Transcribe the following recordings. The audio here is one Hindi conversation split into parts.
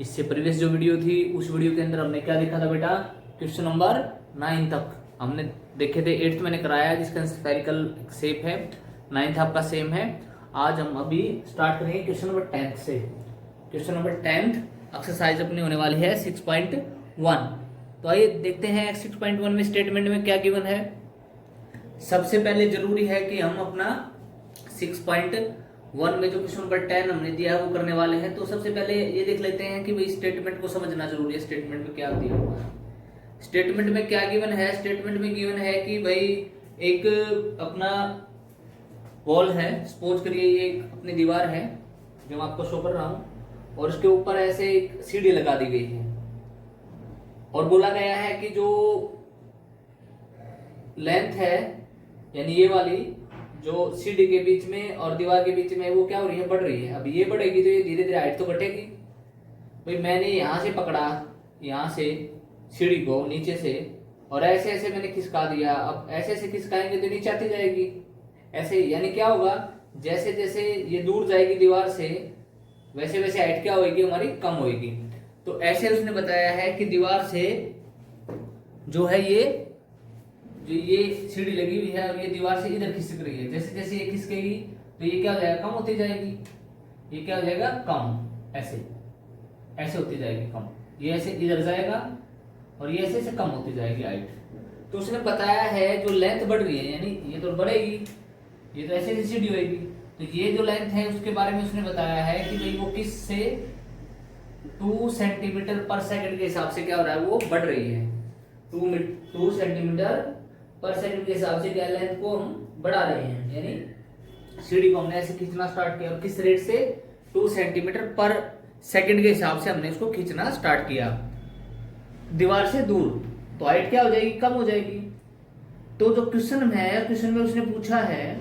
इससे प्रीवियस जो वीडियो थी उस वीडियो के अंदर हमने क्या देखा था बेटा, क्वेश्चन नंबर 9 तक हमने देखे थे। 8th मैंने कराया जिसका स्फेरिकल शेप है, 9th आपका सेम है। आज हम अभी स्टार्ट करेंगे क्वेश्चन नंबर 10th से। क्वेश्चन नंबर 10th एक्सरसाइज अपनी होने वाली है 6.1। तो आइए देखते हैं 6.1 में स्टेटमेंट में क्या गिवन है। सबसे पहले जरूरी है कि हम अपना 6.1 में जो क्वेश्चन नंबर 10 हमने दिया है वो करने वाले हैं। तो सबसे पहले ये देख लेते हैं कि भाई स्टेटमेंट को समझना जरूरी है। स्टेटमेंट में क्या दिया हुआ है, स्टेटमेंट में क्या गिवन है। स्टेटमेंट में गिवन है कि भाई एक अपना वॉल है, सपोज करिए ये एक अपनी दीवार है जो मैं आपको शो कर रहा हूं, और उसके ऊपर ऐसे एक सीढ़ी लगा दी गई है और बोला गया है कि जो लेंथ है यानी ये वाली जो सीढ़ी के बीच में और दीवार के बीच में वो क्या हो रही है, बढ़ रही है। अब ये बढ़ेगी तो ये धीरे धीरे हाइट तो घटेगी। भाई मैंने यहां से पकड़ा, यहां से सीढ़ी को नीचे से, और ऐसे ऐसे मैंने खिसका दिया। अब ऐसे ऐसे खिसकाएंगे तो नीचे आती जाएगी ऐसे, यानी क्या होगा, जैसे जैसे ये दूर जाएगी दीवार से वैसे वैसे हाइट क्या होगी हमारी, कम होगी। तो ऐसे उसने बताया है कि दीवार से जो है ये जो ये सीढ़ी लगी हुई है और ये दीवार से इधर खिसक रही है, जैसे जैसे ये खिसकेगी तो ये क्या हो जाएगा, कम होती जाएगी। ये क्या हो जाएगा, कम, ऐसे ऐसे होती जाएगी कम। ये ऐसे इधर जाएगा और ये ऐसे ऐसे कम होती जाएगी हाइट। तो उसने बताया है जो लेंथ बढ़ रही है, यानी ये तो बढ़ेगी, ये तो ऐसे सीढ़ी होगी, तो ये जो लेंथ है उसके बारे में उसने बताया है कि भाई वो किस से 2 सेंटीमीटर पर सेकंड के हिसाब से क्या हो रहा है, वो बढ़ रही है। 2 सेंटीमीटर पर सेकंड के हिसाब से क्या लेंथ को हम बढ़ा रहे हैं, यानी सीढ़ी को हमने ऐसे खींचना स्टार्ट किया। और किस रेट से, 2 सेंटीमीटर पर सेकंड के हिसाब से हमने उसको खींचना स्टार्ट किया दीवार से दूर। तो हाइट क्या हो जाएगी, कम हो जाएगी। तो जो क्वेश्चन है, क्वेश्चन में उसने पूछा है,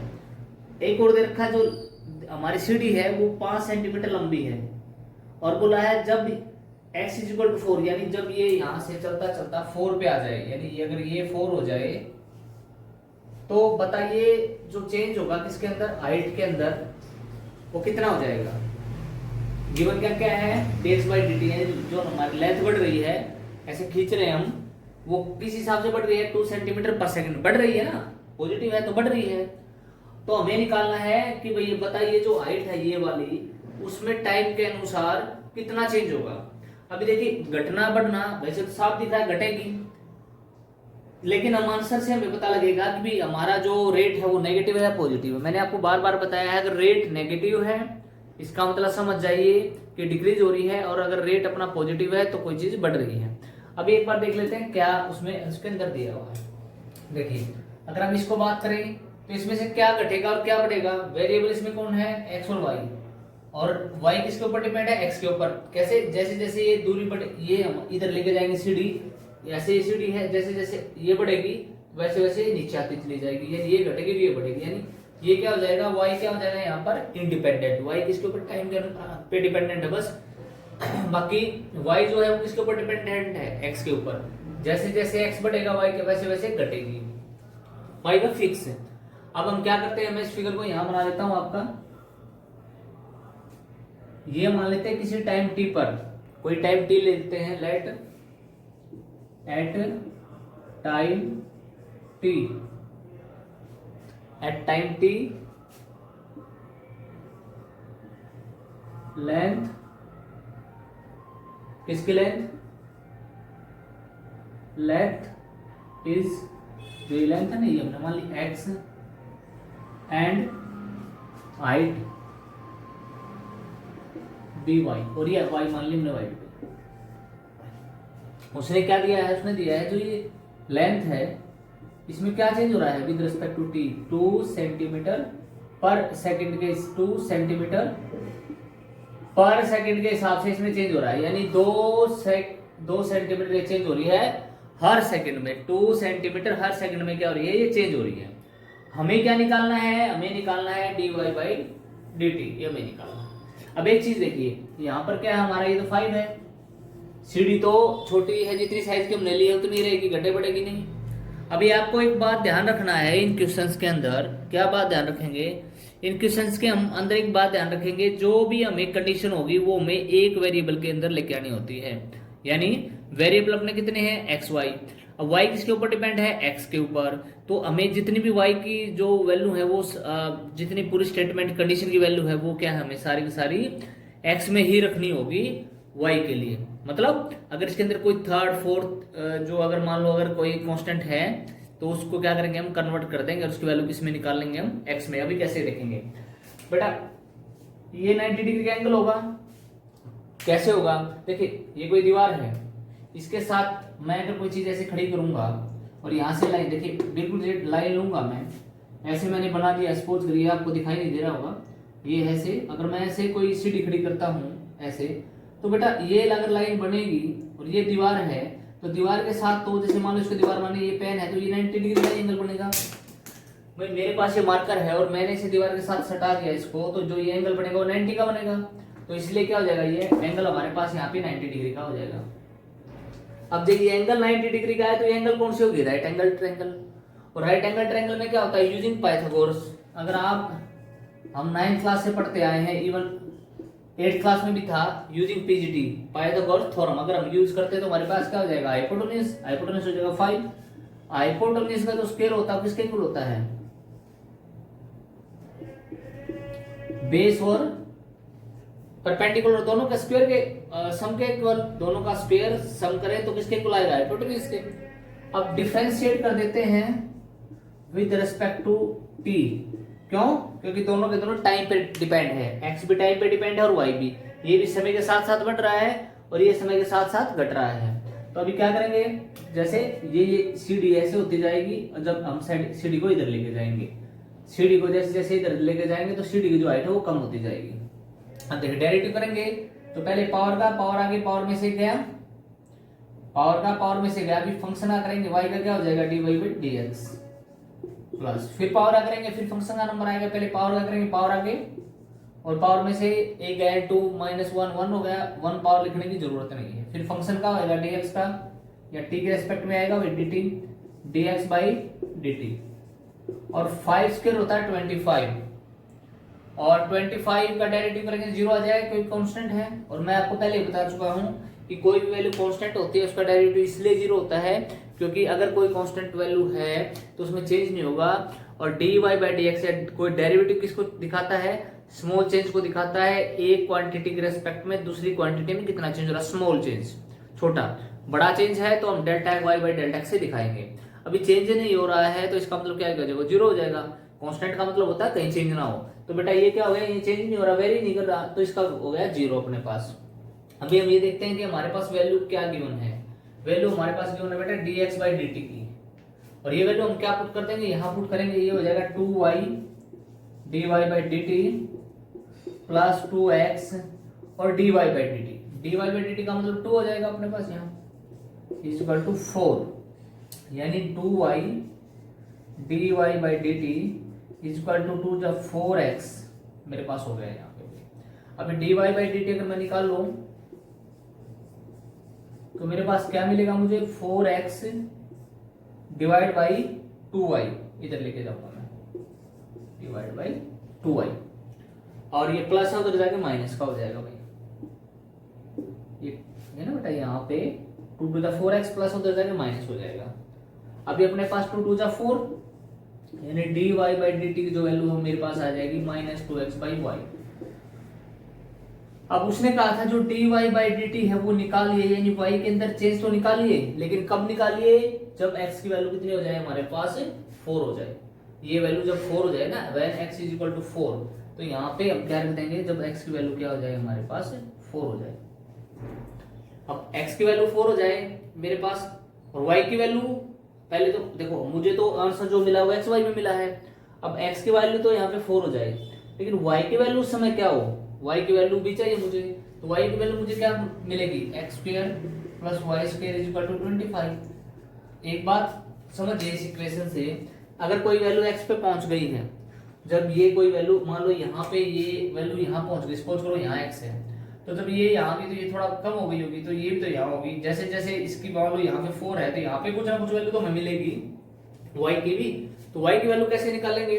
एक और दे रखा है जो हमारी सीढ़ी है वो 5 सेंटीमीटर लंबी है, और बोला है जब x = 4, यानी जब ये यहां से चलता चलता 4 पे आ जाए, यानी अगर ये 4 हो जाए तो बताइए जो चेंज होगा किसके अंदर, हाइट के अंदर, वो कितना हो जाएगा। गिवन क्या क्या है, dx/dt है, जो हमारी लेंथ बढ़ रही है, ऐसे खींच रहे हैं हम, वो किस हिसाब से बढ़ रही है, 2 सेंटीमीटर पर सेकंड बढ़ रही है ना, पॉजिटिव है तो बढ़ रही है। तो हमें निकालना है कि भाई बताइए जो हाइट है ये वाली, उसमें टाइम के अनुसार कितना चेंज होगा। अभी देखिए घटना बढ़ना वैसे तो साफ दिख रहा है, घटेगी, लेकिन हम आंसर से हमें पता लगेगा कि भाई हमारा जो रेट है वो नेगेटिव है या पॉजिटिव है। मैंने आपको बार बार बताया है, अगर रेट नेगेटिव है इसका मतलब समझ जाइए कि डिक्रीज हो रही है, और अगर रेट अपना पॉजिटिव है तो कोई चीज बढ़ रही है। अभी एक बार देख लेते हैं क्या उसमें उसके अंदर दिया हुआ है। देखिए अगर हम इसको बात करें तो इसमें से क्या घटेगा और क्या बढ़ेगा। वेरिएबल इसमें कौन है, एक्स और वाई, और y किसके ऊपर डिपेंड है, x के ऊपर। कैसे, जैसे जैसे ये दूरी बढ़े, ये हम इधर लेके जाएंगे सीढ़ी, ऐसे ये सीढ़ी है, जैसे जैसे ये बढ़ेगी वैसे वैसे ये नीचे आती चली जाएगी, यानी ये घटेगी ये बढ़ेगी, यानी ये क्या हो जाएगा, y क्या हो जाएगा यहाँ पर इंडिपेंडेंट। y किसके ऊपर, टाइम पे डिपेंडेंट है बस। बाकी y जो है वो किसके ऊपर डिपेंडेंट है, x के ऊपर। जैसे जैसे x बढ़ेगा y के वैसे वैसे घटेगी, y का फिक्स है। अब हम क्या करते हैं, मैं इस फिगर को यहाँ बना लेता हूँ आपका। ये मान लेते हैं किसी टाइम t पर, कोई टाइम t ले लेते हैं, let at time t, at time t length, किसकी लेंथ, लेंथ इज, जो ये लेंथ है ना ये हमने मान ली x, एंड हाइट dy, और ये y मान ली हमने y। उसने क्या दिया है, उसने दिया है जो ये लेंथ है इसमें क्या चेंज हो रहा है with respect to t, 2 centimetre पर सेकंड के, 2 सेंटीमीटर पर सेकंड के हिसाब से इसमें चेंज हो रहा है, यानी 2 सेंटीमीटर चेंज हो रही है हर सेकंड में। 2 सेंटीमीटर हर सेकंड में क्या हो रही है, ये चेंज हो रही है। हमें क्या निकालना है, हमें निकालना है dy/dt, ये हमें निकालना है। अब एक चीज देखिए, यहाँ पर क्या है हमारा, ये तो 5 है, सीढ़ी तो छोटी है, जितनी साइज की हमने ली है उतनी रहेगी, घटे बढ़ेगी नहीं। अभी आपको एक बात ध्यान रखना है इन क्वेश्चंस के अंदर, क्या बात ध्यान रखेंगे, इन क्वेश्चंस के हम अंदर एक बात ध्यान रखेंगे, जो भी हमें कंडीशन होगी वो हमें एक वेरिएबल के अंदर लेके आनी होती है। यानी वेरिएबल अपने कितने हैं, एक्स वाई। अब वाई किसके ऊपर डिपेंड है, एक्स के ऊपर। तो हमें जितनी भी वाई की जो वैल्यू है वो जितनी पूरी स्टेटमेंट कंडीशन की वैल्यू है वो क्या है, हमें सारी की सारी एक्स में ही रखनी होगी वाई के लिए। मतलब अगर इसके अंदर कोई थर्ड फोर्थ जो अगर मान लो अगर कोई कांस्टेंट है तो उसको क्या करेंगे हम, कन्वर्ट कर देंगे और उसकी वैल्यू किस में निकाल लेंगे हम, एक्स में। अभी कैसे देखेंगे बेटा, ये 90 डिग्री का एंगल होगा। कैसे होगा, देखिए ये कोई दीवार है, इसके साथ मैं अगर कोई चीज ऐसे खड़ी करूंगा और यहां से लाइन, देखिए बिल्कुल लाइन लूंगा मैं, ऐसे मैंने बना दिया, सपोज करिए, आपको दिखाई नहीं दे रहा होगा, ये ऐसे अगर मैं ऐसे कोई सीढ़ी खड़ी करता हूं ऐसे, तो बेटा ये अगर लाइन बनेगी और ये दीवार है, तो दीवार के साथ तो जैसे मान लो इसको दीवार माने ये पेन है, तो ये 90 डिग्री का एंगल बनेगा। भाई मेरे पास ये मार्कर है और मैंने इसे दीवार के साथ सटा दिया इसको, तो जो ये एंगल बनेगा वो 90 का बनेगा। तो इसलिए क्या हो जाएगा, ये एंगल हमारे पास यहाँ पे 90 डिग्री का हो जाएगा। अब देखिए एंगल 90 डिग्री का है, तो ये एंगल कौन सी होगी, राइट एंगल ट्रायंगल। और राइट एंगल ट्रायंगल में क्या होता है, यूजिंग पाइथागोरस। अगर हम 9th क्लास से पढ़ते आए हैं, इवन 8th क्लास में भी था, यूजिंग पीजीटी पाइथागोरस थ्योरम अगर हम यूज करते हैं तो हमारे पास क्या हो जाएगा, हाइपोटेन्यूज। हाइपोटेन्यूज हो जाएगा 5। हाइपोटेन्यूज का जो स्क्वायर होता है किसके इक्वल होता है, बेस और परपेंडिकुलर दोनों का स्क्वायर के सम के इक्वल, दोनों का स्क्वायर सम करें तो किसके इक्वल आएगा, हाइपोटेन्यूज के। अब डिफरेंशिएट कर देते हैं विद रिस्पेक्ट टू टी। क्यों, क्योंकि दोनों के दोनों टाइम पे डिपेंड है, एक्स भी टाइम पे डिपेंड है और वाई भी। ये भी समय के साथ साथ बढ़ रहा है और ये समय के साथ साथ घट रहा है। तो अभी क्या करेंगे, जैसे ये सीढ़ी ऐसे होती जाएगी और जब हम सीढ़ी को इधर लेके जाएंगे, सीढ़ी को जैसे जैसे इधर लेके जाएंगे तो सीढ़ी की जो हाइट है वो कम होती जाएगी। अब देखिए डेरिवेटिव करेंगे तो पहले पावर का पावर आगे पावर में से गया, पावर का पावर में से गया, अभी फंक्शन आ करेंगे वाई का क्या हो जाएगा, D Y by D X plus, फिर पावर आ करेंगे, फिर फंक्शन का नंबर आएगा, पहले पावर का करेंगे पावर आगे और पावर में से एक गया 2 -1 1 हो गया, 1 पावर लिखने की जरूरत नहीं है। फिर फंक्शन का होगा dx का या t के रेस्पेक्ट में आएगा वही dt dx बाई dt और 5 स्क्वायर होता है 25 और 25 का डेरिवेटिव करेंगे 0 आ जाएगा क्योंकि कांस्टेंट है। और मैं आपको पहले ही बता चुका हूं कि कोई भी वैल्यू कांस्टेंट होती है उसका डेरिवेटिव इसलिए 0 होता है क्योंकि अगर कोई कांस्टेंट वैल्यू है तो उसमें चेंज नहीं होगा। और dy बाई डी एक्स कोई डेरिवेटिव किसको दिखाता है, स्मॉल चेंज को दिखाता है। एक क्वांटिटी के रेस्पेक्ट में दूसरी क्वांटिटी में कितना चेंज हो रहा है, स्मॉल चेंज। छोटा बड़ा चेंज है तो हम delta Y by delta X से दिखाएंगे। अभी चेंज नहीं हो रहा है तो इसका मतलब क्या हो जाएगा, 0 हो जाएगा। कांस्टेंट का मतलब होता है कहीं चेंज ना हो। तो बेटा ये क्या हो गया, ये चेंज नहीं हो रहा, वेरी नहीं कर रहा, तो इसका हो गया 0 अपने पास। अभी हम ये देखते हैं कि हमारे पास वैल्यू क्या गिवन है। वैल्यू हमारे पास गिवन है बेटा dx बाई dt की, और ये वैल्यू हम क्या पुट कर देंगे, यहाँ पुट करेंगे, ये हो जाएगा 2y dy by dt plus 2x और dy by dt। dy by dt का मतलब 2 हो जाएगा अपने पास यहाँ इज इक्वल टू 4, यानी 2y dy by dt is equal to 2 जब 4x मेरे पास हो गया यहाँ पे। अभी dy बाई dt अगर मैं निकाल लूं तो मेरे पास क्या मिलेगा, मुझे 4x डिवाइड बाई 2y, इधर लेके जाऊंगा मैं, डिवाइड बाई 2y, और ये प्लस है उधर जाके माइनस का हो जाएगा भाई, ये है ना बेटा, यहाँ पे 2 टू द 4x प्लस उधर जाके माइनस हो जाएगा। अभी अपने पास 2 टू द 4 यानी dy बाई dt की जो वैल्यू है मेरे पास आ जाएगी -2x बाई y। अब उसने कहा था जो dy बाई dt है वो निकालिए, यानी y के अंदर चेंज तो निकालिए, लेकिन कब निकालिए, जब x की वैल्यू कितनी हो जाए हमारे पास 4 हो जाए। ये वैल्यू जब 4 हो जाए ना, when x is equal to 4, तो यहाँ पे हम क्या रख देंगे, जब x की वैल्यू क्या हो जाए हमारे पास 4 हो जाए। अब x की वैल्यू 4 हो जाए मेरे पास, और y की वैल्यू पहले तो देखो मुझे तो आंसर जो मिला वो xy में मिला है। अब x की वैल्यू तो यहाँ पे 4 हो जाए, लेकिन y की वैल्यू उस समय क्या हो, y की वैल्यू भी चाहिए मुझे, तो y की वैल्यू मुझे क्या मिलेगी, x square plus Y square is equal to 25। एक बात समझिए इस इक्वेशन से, अगर कोई वैल्यू x पे पहुंच गई है, जब ये कोई वैल्यू मान लो यहाँ पे ये वैल्यू यहाँ पहुंच गई, सपोज करो यहाँ x है, तो जब ये यहाँ की तो ये थोड़ा कम हो गई होगी, तो ये भी तो यहाँ होगी। जैसे जैसे इसकी मान लो यहाँ पे 4 है तो यहाँ पे कुछ ना कुछ वैल्यू तो हमें मिलेगी। y की भी, तो y की वैल्यू कैसे निकालेंगे,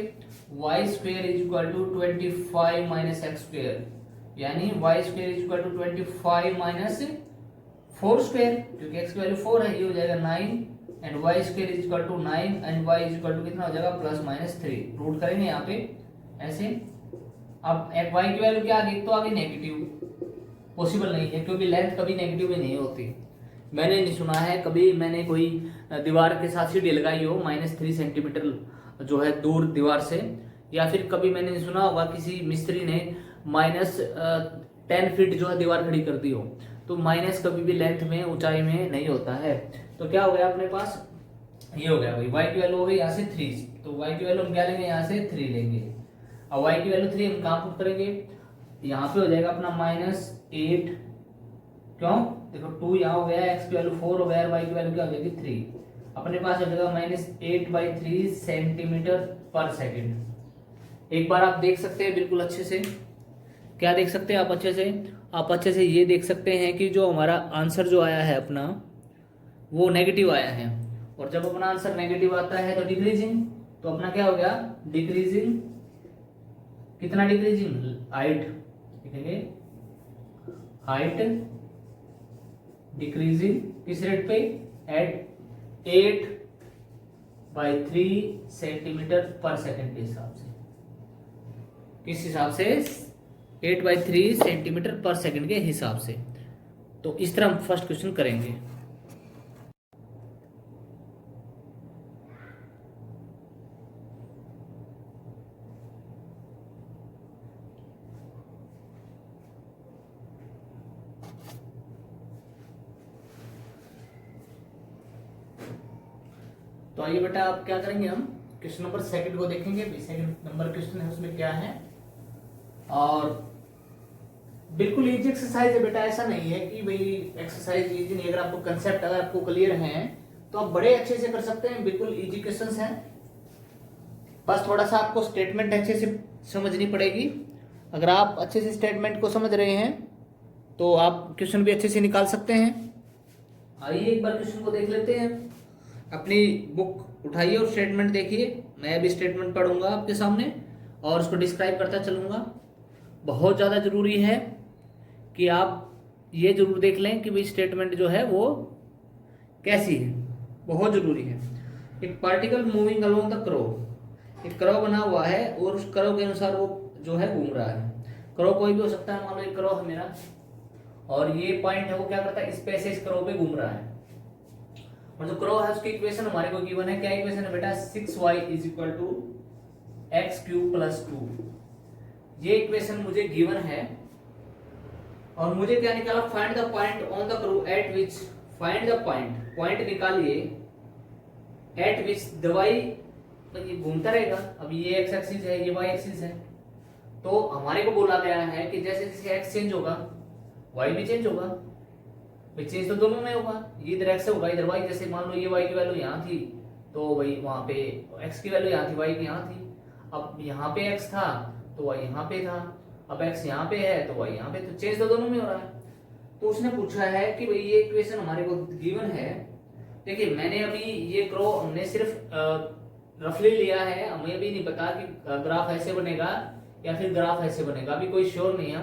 y square is equal to 25 minus x square, यानी y square is equal to 25 minus 4 square, क्योंकि x की वैल्यू 4 है, ये हो जाएगा 9 and y square is equal to 9 and y is equal to कितना हो जाएगा प्लस माइनस 3, रूट करेंगे यहाँ पे ऐसे। अब y की वैल्यू क्या आ गई, तो आ गई नेगेटिव, पॉसिबल नहीं है क्योंकि लेंथ कभी नेगेटिव में नहीं होती। मैंने नहीं सुना है कभी मैंने कोई दीवार के साथ सीढ़ी लगाई हो -3 सेंटीमीटर जो है दूर दीवार से, या फिर कभी मैंने नहीं सुना होगा किसी मिस्त्री ने -10 फीट जो है दीवार खड़ी कर दी हो। तो माइनस कभी भी लेंथ में ऊंचाई में नहीं होता है। तो क्या हो गया अपने पास, ये हो गया भाई y की वैल्यू हो गई यहाँ से 3, तो y की वैल्यू हम क्या लेंगे, यहाँ से 3 लेंगे। अब y की वैल्यू 3 हम कहाँ पुट करेंगे, यहाँ पे हो जाएगा अपना -8, क्यों, देखो 2 यहाँ हो गया, x की वैल्यू 4 हो गया, y की वैल्यू क्या हो जाएगी 3, अपने पास हो जाएगा -8/3 सेंटीमीटर पर सेकेंड। एक बार आप देख सकते हैं बिल्कुल अच्छे से, क्या देख सकते हैं आप अच्छे से, आप अच्छे से ये देख सकते हैं कि जो हमारा आंसर जो आया है अपना वो नेगेटिव आया है, और जब अपना आंसर नेगेटिव आता है तो डिक्रीजिंग, तो अपना क्या हो गया डिक्रीजिंग, कितना डिक्रीजिंग, हाइट लिखेंगे, हाइट डिक्रीजिंग किस रेट पे, एट 8/3 सेंटीमीटर पर सेकेंड के हिसाब से, किस हिसाब से 8/3 सेंटीमीटर पर सेकंड के हिसाब से। तो इस तरह हम फर्स्ट क्वेश्चन करेंगे। तो आइए बेटा आप क्या करेंगे, हम क्वेश्चन नंबर सेकंड को देखेंगे, सेकंड नंबर क्वेश्चन है उसमें क्या है, और बिल्कुल इजी एक्सरसाइज है बेटा, ऐसा नहीं है कि भाई एक्सरसाइज इजी नहीं, अगर आपको कंसेप्ट अगर आपको क्लियर है तो आप बड़े अच्छे से कर सकते हैं, बिल्कुल इजी क्वेश्चंस हैं, बस थोड़ा सा आपको स्टेटमेंट अच्छे से समझनी पड़ेगी। अगर आप अच्छे से स्टेटमेंट को समझ रहे हैं तो आप क्वेश्चन भी अच्छे से निकाल सकते हैं। आइए एक बार क्वेश्चन को देख लेते हैं, अपनी बुक उठाइए और स्टेटमेंट देखिए, मैं भी स्टेटमेंट पढ़ूंगा आपके सामने और उसको डिस्क्राइब करता चलूंगा। बहुत ज़्यादा जरूरी है कि आप ये जरूर देख लें कि भाई स्टेटमेंट जो है वो कैसी है, बहुत जरूरी है। एक particle moving along the crow, एक क्रो बना हुआ है और उस क्रो के अनुसार वो जो है घूम रहा है। क्रो कोई भी हो सकता है, मान लो एक क्रो है मेरा और ये पॉइंट है वो क्या करता है, स्पेस इस क्रो पे घूम रहा है, और जो क्रो है उसकी इक्वेशन हमारे को गिवन है, क्या इक्वेशन है बेटा, 6y = x³ + 2, ये इक्वेशन मुझे गिवन है और मुझे क्या निकाला, find the point on the crow eight which, find the point, point निकालिए एट विच दवाई ये घूमता रहेगा। अब ये एक्स एक्सिस है, ये वाई एक्सिस है, तो हमारे को बोला गया है कि जैसे जैसे एक्स चेंज होगा वाई भी चेंज होगा, भाई चेंज तो दोनों में होगा, ये इधर एक्स होगा इधर वाई, जैसे मान लो ये वाई की वैल्यू यहाँ थी तो वही वहां पे एक्स की वैल्यू यहाँ थी, वाई की यहाँ थी, अब यहाँ पे एक्स था तो वाई यहाँ पे था, अब एक्स यहाँ पे है तो वाई यहाँ पे, तो चेंज तो दोनों में हो रहा है। तो उसने पूछा है कि भाई ये इक्वेशन हमारे को गिवन है, देखिए मैंने अभी ये क्रो हमने सिर्फ रफली लिया है, हमें भी नहीं पता कि ग्राफ ऐसे बनेगा या फिर ग्राफ ऐसे बनेगा, अभी कोई श्योर नहीं है।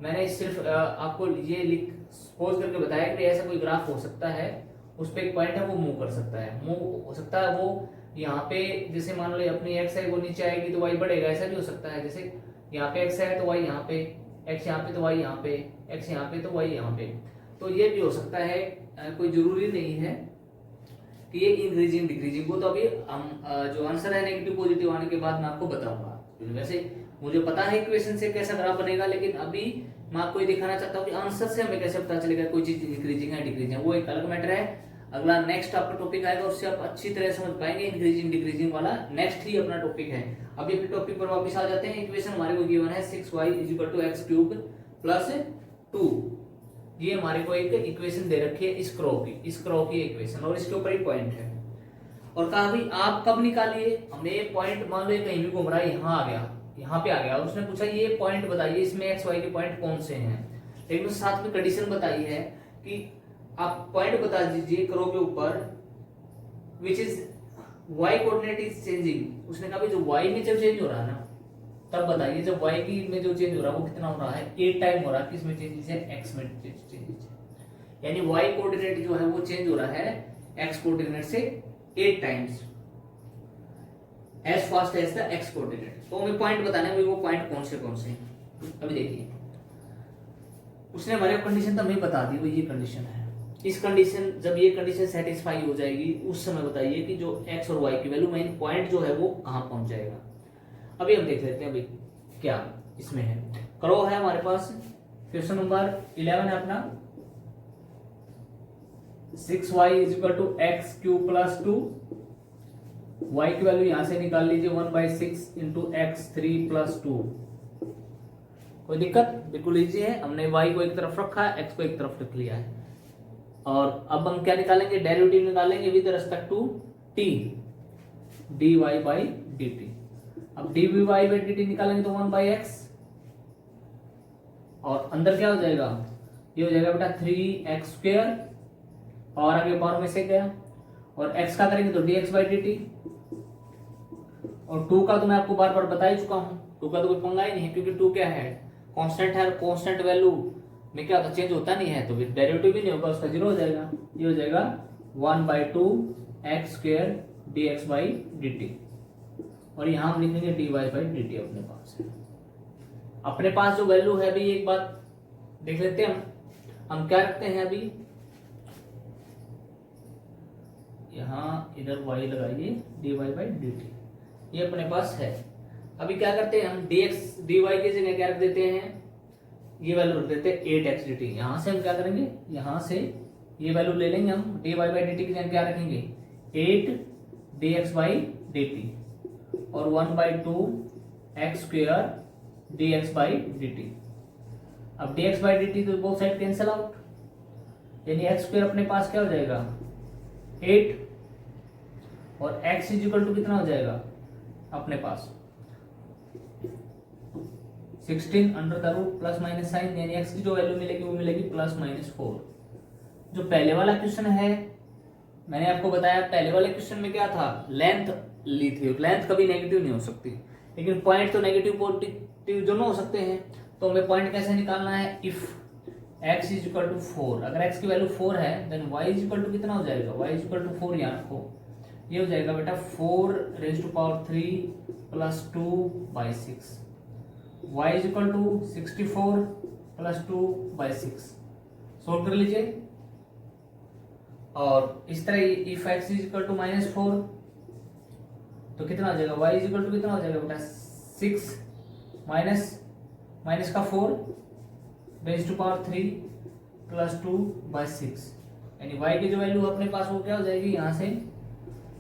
मैंने सिर्फ आपको ये लिख सपोज करके बताया कि ऐसा कोई ग्राफ हो सकता है, उस पे एक पॉइंट है वो मूव कर सकता है, मूव हो सकता है वो यहाँ पे, जैसे मान लो अपनी एक्स है वो नीचे आएगी तो वाई बढ़ेगा, ऐसा भी हो सकता है, जैसे यहाँ पे एक्स है तो वाई यहाँ पे, एक्स यहाँ पे तो वाई यहाँ पे, एक्स यहाँ पे तो वाई यहाँ पे, तो ये भी हो सकता है, कोई जरूरी नहीं है कि ये इंक्रीजिंग डिक्रीजिंग, वो तो अभी हम जो आंसर है नेगेटिव पॉजिटिव आने के बाद मैं आपको बताऊंगा। वैसे मुझे पता है इक्वेशन से कैसा ग्राफ बनेगा, लेकिन अभी मैं आपको ये दिखाना चाहता हूँ कि आंसर से हमें कैसे पता चलेगा कोई चीज इंक्रीजिंग है डिक्रीजिंग है, वो एक अलग मैटर है। अगला नेक्स्ट आपका टॉपिक आएगा, उससे आप अच्छी तरह समझ पाएंगे, इंक्रीजिंग डिक्रीजिंग वाला नेक्स्ट ही अपना टॉपिक है। अभी अपने टॉपिक पर वापस आ जाते हैं। इक्वेशन हमारे को गिवन है 6y = x³ + 2, ये हमारे को एक इक्वेशन दे रखी है इस क्रो की इक्वेशन, और इसके ऊपर एक पॉइंट है, और कहा भाई आप कब निकालिए, हमें पॉइंट मान लो कहीं भी घूम रहा है, यहाँ आ गया, यहाँ पे आ गया, और उसने पूछा ये पॉइंट बताइए इसमें एक्स वाई के पॉइंट कौन से हैं, लेकिन उस साथ में कंडीशन बताई है कि आप पॉइंट बता दीजिए क्रो के ऊपर which is y coordinate is changing, उसने कहा भाई जो y में जब चेंज हो रहा है ना, तब बताइए जब y की में जो चेंज हो रहा है वो कितना हो रहा है, 8 टाइम हो रहा है, किसमें चेंजेस है, x में चेंजेस है। यानी y कोऑर्डिनेट जो है वो चेंज हो रहा है x कोऑर्डिनेट से 8 times as fast as the x coordinate. तो हमें पॉइंट बताना है वो पॉइंट कौन से हैं। अभी देखिए उसने हमारे कंडीशन तो हमें बता दी, वो ये कंडीशन है। इस कंडीशन जब ये कंडीशन सेटिस्फाई हो जाएगी उस समय बताइए कि जो x और y की वैल्यू मेन पॉइंट जो है वो कहां पहुंच जाएगा। अभी हम देख लेते हैं अभी क्या इसमें है। करो है हमारे पास क्वेश्चन नंबर 11 है अपना, 6y is equal to X cube plus 2, y की वैल्यू यहां से निकाल लीजिए 1/6 इंटू एक्स 3 प्लस 2। कोई दिक्कत? बिल्कुल इजी है, हमने y को एक तरफ रखा है, x को एक तरफ रख लिया है। और अब हम क्या निकालेंगे, डेरिवेटिव निकालेंगे with respect to t dy by dt। अब dy बाई dt निकालेंगे तो 1/x और अंदर क्या हो जाएगा, ये हो जाएगा बेटा 3x² और आगे पावर में से गया, और x का करेंगे तो dx बाई dt, और 2 का तो मैं आपको बार बार बता ही चुका हूं, 2 का तो कोई पंगा ही नहीं है क्योंकि 2 क्या है, कांस्टेंट है, कांस्टेंट वैल्यू में क्या होता, चेंज होता नहीं है, तो फिर डेरिवेटिव भी नहीं होगा, उसका 0 हो जाएगा। ये हो जाएगा 1/2x² dx बाई dt, और यहां हम लिखेंगे dy बाई dt अपने पास है। अपने पास जो वैल्यू है अभी एक बात देख लेते हैं हम क्या रखते हैं अभी, यहां इधर y लगाइए dy बाई dt, ये अपने पास है। अभी क्या करते हैं हम dx dy की जगह क्या रख देते हैं, ये वैल्यू रख देते हैं 8x dt। यहां से हम क्या करेंगे, यहां से ये वैल्यू ले लेंगे हम, dy बाई dt की जगह क्या रखेंगे 8 dx बाई dt और 1/2x² dx बाई dt। अब dx बाई dt तो बोथ साइड कैंसिल आउट, यानी x² अपने पास क्या हो जाएगा 8 और x इज इक्वल टू कितना हो जाएगा अपने पास 16 under the root plus minus sign, यानी x की जो वैल्यू मिलेगी वो मिलेगी +-4। जो पहले वाला क्वेश्चन है मैंने आपको बताया, पहले वाले क्वेश्चन में क्या था, लेंथ ली थी, लेंथ कभी नेगेटिव नहीं हो सकती, लेकिन पॉइंट तो नेगेटिव पॉजिटिव दोनों हो सकते हैं। तो हमें पॉइंट कैसे निकालना है, if x is equal to 4, अगर x की वैल्यू 4 है then y is equal to कितना हो जाएगा, y इज इक्वल टू 4 यहाँ रखो, ये हो जाएगा बेटा 4⁻³ + 2/6, y is equal to 64 + 2/6। Solve कर लीजिए, और इस तरह if x is equal to -4 तो कितना हो जाएगा, y इज इक्वल टू कितना हो जाएगा बेटा 6 माइनस का 4⁻³ + 2/6, यानी y की जो वैल्यू अपने पास वो क्या हो जाएगी, यहाँ से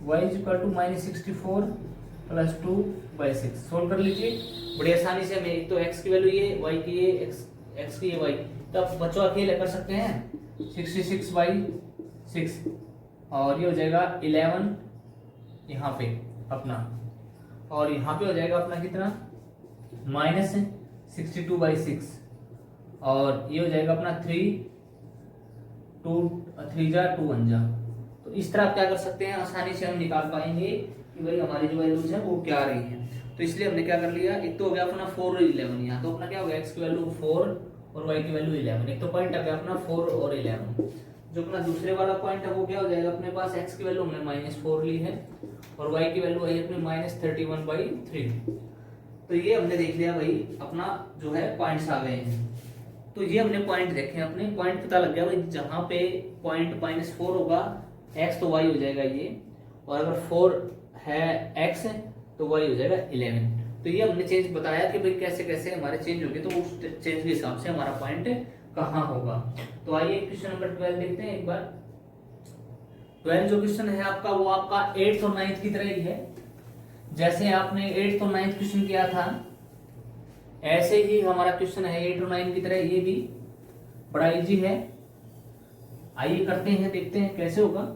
y is equal to -64 + 2/6। Solve कर लीजिए बड़ी आसानी से। हमें एक तो x की वैल्यू ये, y की ये, x की ये, y, तब बच्चों अकेले कर सकते हैं 66/6, और ये हो जाएगा 11 यहाँ पे अपना, और यहाँ पे हो जाएगा अपना कितना -62/6, और ये हो जाएगा अपना 3 3 जा 2 1 जा। तो इस तरह आप क्या कर सकते हैं, आसानी से हम निकाल पाएंगे कि भाई हमारी जो वैल्यूज है वो क्या आ रही है। तो इसलिए हमने क्या कर लिया, एक तो हो गया अपना 4 और 11, यहाँ तो अपना क्या हो गया x की वैल्यू 4 और y की वैल्यू 11, एक तो पॉइंट आ गया अपना 4 और 11। जो अपना दूसरे वाला पॉइंट है वो क्या हो जाएगा, अपने पास x की वैल्यू हमने -4 ली है और y की वैल्यू है अपनी -31/3। तो ये हमने देख लिया भाई, अपना जो है पॉइंट्स आ गए हैं। तो ये हमने पॉइंट देखे, अपने पॉइंट पता लग गया भाई, जहां पे पॉइंट -4 होगा x तो y हो जाएगा ये, और अगर 4 है x तो y हो जाएगा 11। तो ये हमने चेंज बताया कि भाई कैसे कैसे हमारे चेंज होंगे, तो उस चेंज के हिसाब से हमारा पॉइंट कहाँ होगा। तो आइए क्वेश्चन नंबर 12 देखते हैं एक बार। 12 जो क्वेश्चन है आपका वो आपका 8th और 9th की तरह ही है। जैसे आपने 8th और 9th क्वेश्चन किया था ऐसे ही हमारा क्वेश्चन है 8 और 9 की तरह, ये भी बड़ा इजी है। आइए करते हैं, देखते हैं कैसे होगा।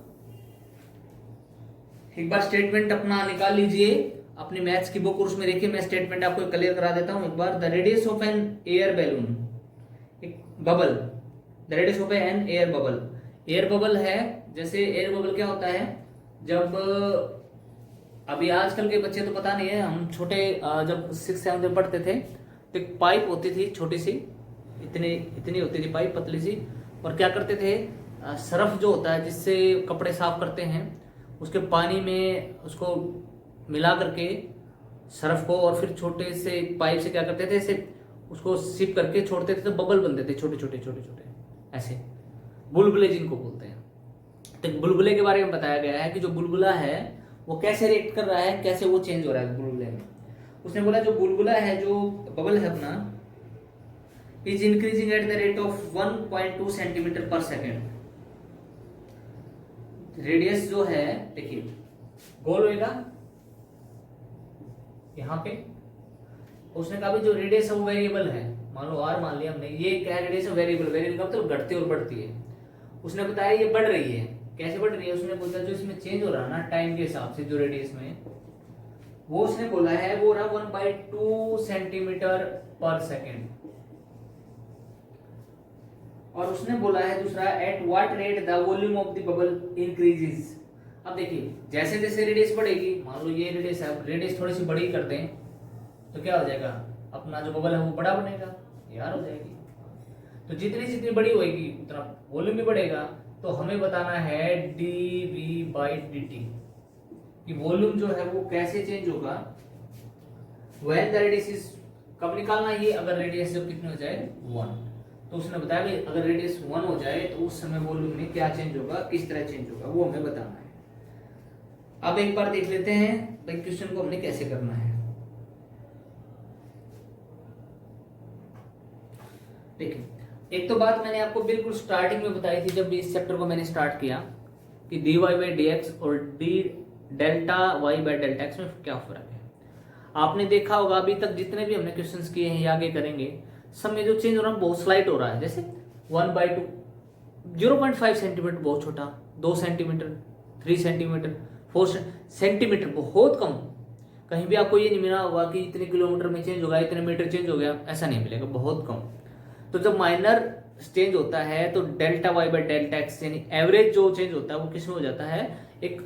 एक बार स्टेटमेंट अपना निकाल लीजिए अपने मैथ्स की बुक, और उसमें देखिए मैं स्टेटमेंट आपको क्लियर करा देता हूं एक बार। The radius of an air balloon, एक bubble, the radius of an air bubble. Air bubble है, जैसे एयर बबल क्या होता है, जब अभी आजकल के बच्चे तो पता नहीं है, हम छोटे जब 6 7 में पढ़ते थे तो एक पाइप होती थी छोटी सी, इतनी इतनी होती थी पाइप, पतली सी, और क्या करते थे, सरफ जो होता है जिससे कपड़े साफ करते हैं, उसके पानी में उसको मिला करके सरफ को, और फिर छोटे से पाइप से क्या करते थे, ऐसे उसको सिप करके छोड़ते थे तो बबल बनते थे छोटे छोटे छोटे छोटे, ऐसे बुलबुले जिनको बोलते हैं। तो बुलबुले के बारे में बताया गया है कि जो बुलबुला है वो कैसे रिएक्ट कर रहा है, कैसे वो चेंज हो रहा है बुलबुले में। उसने बोला जो बुलबुला है, जो बबल है अपना, is increasing at the rate of 1.2 centimetre पर सेकेंड। रेडियस जो है, देखिए गोल होएगा यहां पे, उसने कहा भी जो रेडियस है वो वेरिएबल है, मान लो आर मान लिया हमने, ये क्या है रेडियस, वेरिएबल, वेरिएबल का मतलब घटती और बढ़ती है। उसने बताया ये बढ़ रही है, कैसे बढ़ रही है, उसने बोला जो इसमें चेंज हो रहा है ना टाइम के हिसाब से, जो रेडियस में, वो उसने बोला है वो रहा 1/2 सेंटीमीटर पर सेकेंड। और उसने बोला है दूसरा, at what rate the volume of the bubble increases. अब देखिए जैसे जैसे रेडियस बढ़ेगी, मान लो ये रेडियस है, रेडियस थोड़ी सी बड़ी कर दें तो क्या हो जाएगा, अपना जो बबल है वो बड़ा बनेगा, यार हो जाएगी। तो जितनी जितनी बड़ी होगी उतना वॉल्यूम भी बढ़ेगा। तो हमें बताना है dv/dt कि वॉल्यूम जो है वो कैसे चेंज होगा व्हेन द रेडियस इज, कब निकालना ये, अगर रेडियस जब कितनी हो जाए 1। तो उसने बताया कि अगर रेडियस 1 हो जाए तो उस समय वॉल्यूम में क्या चेंज होगा, किस तरह चेंज होगा, वो हमें बताना है। अब एक बार देख लेते हैं भाई क्वेश्चन को हमने कैसे करना है। देखिए एक तो बात मैंने आपको बिल्कुल स्टार्टिंग में बताई थी जब भी इस चैप्टर को मैंने स्टार्ट किया, कि dy/dx और d∆y/∆x में क्या फर्क है। आपने देखा होगा अभी तक जितने भी हमने क्वेश्चंस किए हैं या आगे करेंगे, सब में जो चेंज हो रहा है बहुत स्लाइट हो रहा है। जैसे 1/2, 0.5 सेंटीमीटर बहुत छोटा, 2 सेंटीमीटर, 3 सेंटीमीटर, 4 सेंटीमीटर बहुत कम। कहीं भी आपको ये नहीं मिला होगा कि इतने किलोमीटर में चेंज होगा, इतने मीटर चेंज हो गया, ऐसा नहीं मिलेगा, बहुत कम। तो जब माइनर चेंज होता है तो ∆y/∆x यानी एवरेज जो चेंज होता है वो किस में हो जाता है, एक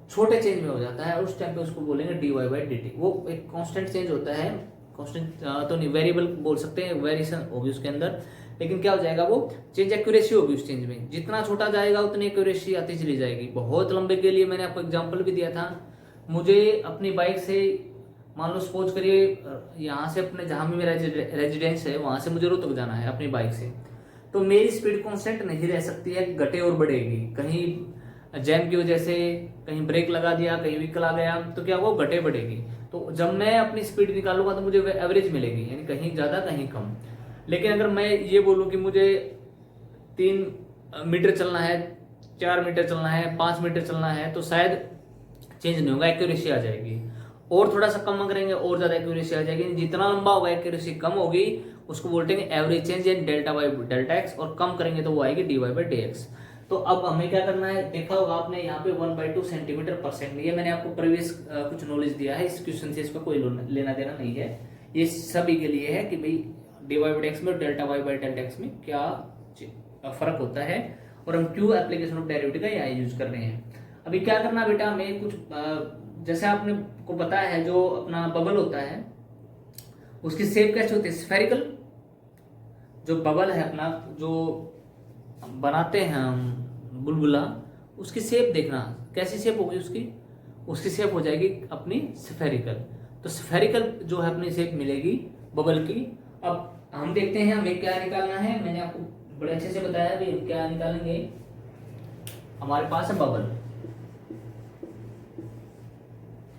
छोटे चेंज में हो जाता है, और उस टाइम पे उसको बोलेंगे dy/dt। वो एक कांस्टेंट चेंज होता है, कांस्टेंट तो नहीं, वेरिएबल बोल सकते हैं, वेरिएशन होगी उसके अंदर, लेकिन क्या हो जाएगा वो चेंज, एक्यूरेसी होगी उस चेंज में, जितना छोटा जाएगा उतनी एक्यूरेसी आती चली जाएगी। बहुत लंबे के लिए मैंने आपको एग्जांपल भी दिया था, मुझे अपनी बाइक से मान लो सपोज करिए यहाँ से अपने जहाँ भी मेरा रेजिडेंस है वहां से मुझे रोहतक जाना है अपनी बाइक से, तो मेरी स्पीड कांस्टेंट नहीं रह सकती है, घटे और बढ़ेगी। कहीं जैम की वजह से कहीं ब्रेक लगा दिया, कहीं व्हीकल आ गया, तो क्या वो घटे बढ़ेगी। तो जब मैं अपनी स्पीड निकालूंगा तो मुझे एवरेज मिलेगी, यानी कहीं ज्यादा कहीं कम। लेकिन अगर मैं ये बोलूँ कि मुझे 3 मीटर चलना है, 4 मीटर चलना है, 5 मीटर चलना है, तो शायद चेंज नहीं होगा, एक्यूरेसी आ जाएगी। और थोड़ा सा कम करेंगे और ज्यादा एक्यूरेसी आ जाएगी। जितना लंबा होगा एक्यूरेसी कम होगी, उसको बोलते हैं एवरेज चेंज इन ∆y/∆x, और कम करेंगे तो वो आएगी dy/dx। तो अब हमें क्या करना है, देखा होगा आपने यहाँ पे 1/2 सेंटीमीटर पर सेकेंड, ये मैंने आपको प्रीवियस कुछ नॉलेज दिया है, इस क्वेश्चन से इसका कोई लेना देना नहीं है, ये सभी के लिए है कि भाई dy/dx में और ∆y/∆x में क्या फर्क होता है, और हम क्यों एप्लीकेशन ऑफ डेरिवेटिव का यहाँ यूज कर रहे हैं। अभी क्या करना बेटा, हमें कुछ जैसे आपने को पता है जो अपना बबल होता है उसकी शेप कैसे होती है, स्फेरिकल। जो बबल है अपना जो बनाते हैं हम बुलबुला, उसकी शेप देखना कैसी शेप होगी, उसकी शेप हो जाएगी अपनी स्फेरिकल। तो स्फेरिकल जो है अपनी शेप मिलेगी बबल की। अब हम देखते हैं हमें क्या निकालना है, मैंने आपको बड़े अच्छे से बताया भी क्या निकालेंगे। हमारे पास है बबल,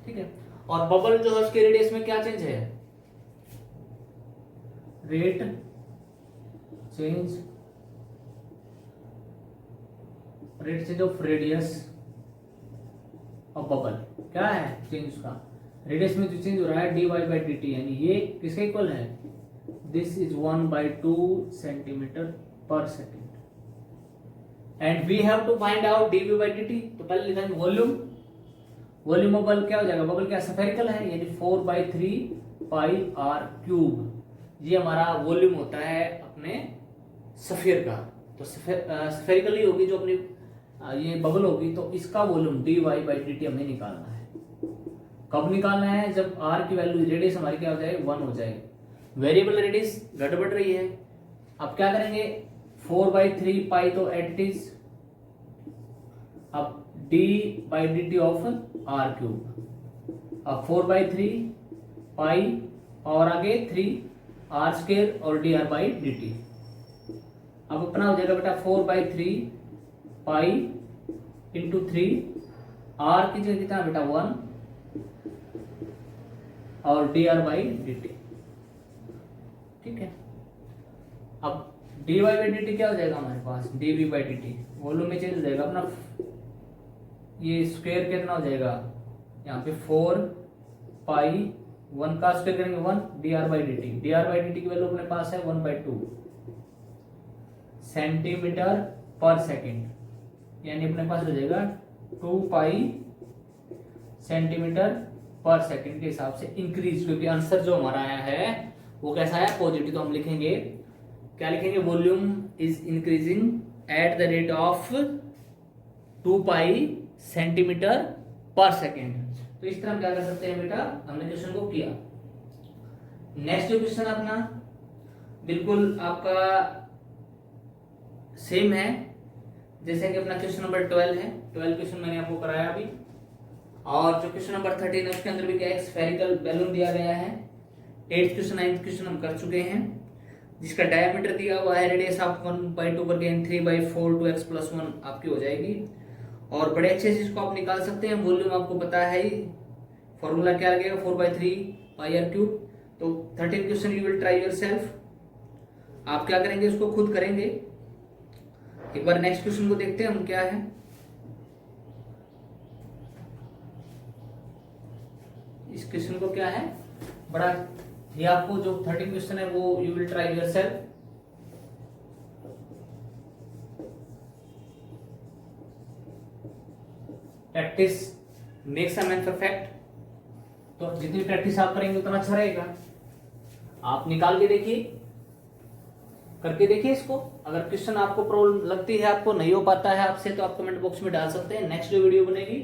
ठीक है, और बबल जो है उसके रेडियस में क्या चेंज है, rate change of radius of bubble. क्या है चेंज उसका, रेडियस में जो चेंज हो रहा है dy/dt, यानी ये किसके इक्वल है, दिस इज 1/2 सेंटीमीटर पर second, and we have to find out dv/dt। तो पहले लिखेंगे वॉल्यूम ऑफ बबल क्या हो जाएगा, बबल क्या स्फेरिकल है, यानी 4/3 πr³। ये हमारा वॉल्यूम होता है अपने स्फीयर का। तो स्फेरिकल ही होगी जो अपनी ये बबल होगी, तो इसका वॉल्यूम dy/dt हमें निकालना है। कब निकालना है? जब आर की वैल्यू, रेडियस हमारी क्या हो जाए, 1 हो जाए। वेरिएबल रेडियस घट बढ़ रही है। अब क्या करेंगे, 4/3 पाई तो एट इज, अब d/dt ऑफ आर क्यूब। अब 4/3 पाई और आगे 3 आर स्क्वायर और dr/dt। अब अपना हो जाएगा बेटा 4/3 पाई इंटू 3, आर की जगह कितना बेटा 1 और dr/dt। ठीक है। अब dy/dt क्या हो जाएगा हमारे पास, dv/dt वॉल्यूम में चेंज हो जाएगा अपना, ये स्क्वायर कितना हो जाएगा यहाँ पे 4 पाई 1 का स्क्वायर करेंगे 1 dr/dt की वैल्यू अपने पास है 1/2 सेंटीमीटर पर सेकेंड, यानी अपने पास हो जाएगा 2 पाई सेंटीमीटर पर सेकेंड के हिसाब से इंक्रीज, क्योंकि आंसर जो हमारा आया है वो कैसा है, पॉजिटिव। तो हम लिखेंगे क्या लिखेंगे, volume is increasing at the rate of 2 pi centimetre पर सेकेंड। तो इस तरह हम क्या कर सकते हैं बेटा, हमने क्वेश्चन को किया। नेक्स्ट जो क्वेश्चन अपना बिल्कुल आपका सेम है जैसे कि अपना क्वेश्चन नंबर 12 है। 12 क्वेश्चन मैंने आपको कराया अभी। और जो क्वेश्चन नंबर 13 है उसके अंदर भी क्या एक स्फेरिकल बैलून दिया गया है। 8th क्वेश्चन 9th क्वेश्चन हम कर चुके हैं, जिसका डायमीटर दिया हुआ है, रेडियस आप 1/2 करके 3/4 2x + 1 आपकी हो जाएगी। और बड़े अच्छे से इसको आप निकाल सकते हैं। वॉल्यूम आपको पता है ही, फॉर्मूला क्या लगेगा 4/3 पाई r क्यूब। तो 13 question you will try yourself. आप क्या करेंगे, उसको खुद करेंगे। एक बार नेक्स्ट क्वेश्चन को देखते हैं हम क्या है। इस क्वेश्चन को क्या है, बड़ा ये आपको जो 13 क्वेश्चन है वो you will try yourself. Practice makes a man perfect. तो जितनी प्रैक्टिस आप करेंगे उतना अच्छा रहेगा। आप निकाल के देखिए, करके देखिए इसको। अगर क्वेश्चन आपको प्रॉब्लम लगती है, आपको नहीं हो पाता है आपसे, तो आप कमेंट बॉक्स में डाल सकते हैं। नेक्स्ट जो वीडियो बनेगी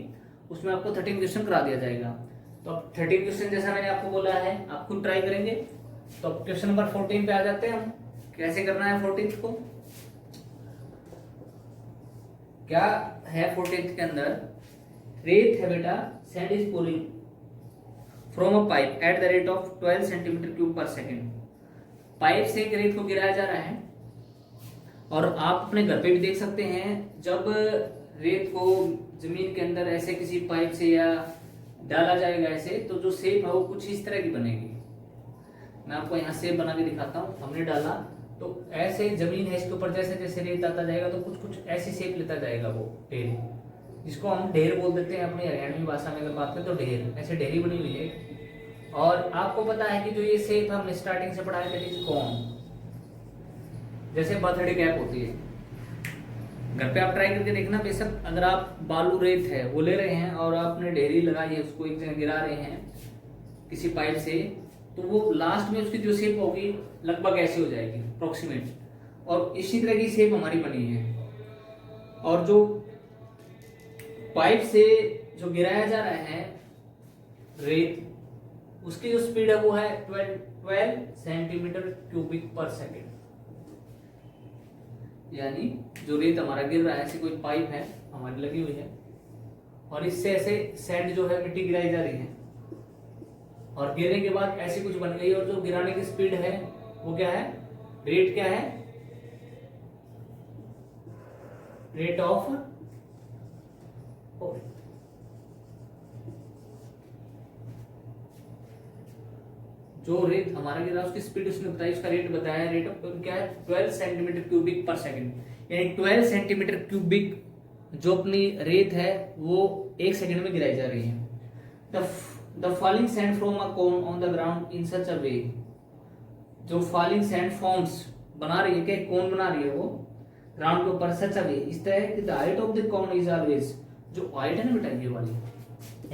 उसमें आपको 13 क्वेश्चन करा दिया जाएगा। तो अब 13 क्वेश्चन जैसा मैंने आपको बोला है आप खुद ट्राई करेंगे। तो अब क्वेश्चन नंबर 14 पे आ जाते हैं हम। कैसे करना है 14th को, क्या है 14th के अंदर, रेत है बेटा, sand is pooling from a pipe at the rate of 12 centimetre cube पर सेकेंड। पाइप से एक रेत को गिराया जा रहा है। और आप अपने घर पे भी देख सकते हैं, जब रेत को जमीन के अंदर ऐसे किसी पाइप से या डाला जाएगा ऐसे, तो जो शेप है वो कुछ इस तरह की बनेगी। मैं आपको यहाँ शेप बना के दिखाता हूँ। हमने डाला तो ऐसे जमीन है, इसके ऊपर जैसे जैसे रेत आता जाएगा तो कुछ कुछ ऐसी शेप लेता जाएगा वो ढेर, जिसको हम ढेर बोल देते हैं अपनी हरियाणवी भाषा में अगर बात करें तो ढेर, ऐसे ढेरी बनी हुई है। और आपको पता है कि जो ये शेप हमने स्टार्टिंग से पढ़ा है दैट इज कॉन, जैसे बर्थडे कैप होती है। घर पे आप ट्राई करके देखना। बेशक अगर आप बालू रेत है वो ले रहे हैं और आपने ढेरी लगाई है, उसको एक जगह गिरा रहे हैं किसी पाइप से, तो वो लास्ट में उसकी जो शेप होगी लगभग ऐसी हो जाएगी अप्रोक्सीमेट। और इसी तरह की शेप हमारी बनी है। और जो पाइप से जो गिराया जा रहा है रेत, उसकी जो स्पीड है वो है 12 सेंटीमीटर क्यूबिक पर सेकेंड। यानी जो रेत हमारा गिर रहा है, ऐसी कोई पाइप है हमारी लगी हुई है और इससे ऐसे सैंड जो है मिट्टी गिराई जा रही है, और गिरने के बाद ऐसी कुछ बन गई। और जो गिराने की स्पीड है वो क्या है, रेट क्या है, रेट ऑफ जो रेत हमारा गिरा उसकी स्पीड उसने बताई, उसका रेट बताया। रेट ऑफ क्या है 12 सेंटीमीटर क्यूबिक पर सेकंड, यानी 12 सेंटीमीटर क्यूबिक जो अपनी रेत है वो 1 सेकंड में गिराई जा रही है। The falling sand from a cone on the ground in such a way, जो फॉलिंग सैंड फॉर्म्स बना रही है, क्या कोन बना रही है वो ग्राउंड के ऊपर सच अ वे, इस तरह कि the height of the cone is always, जो हाइट है ना बेटा ये वाली,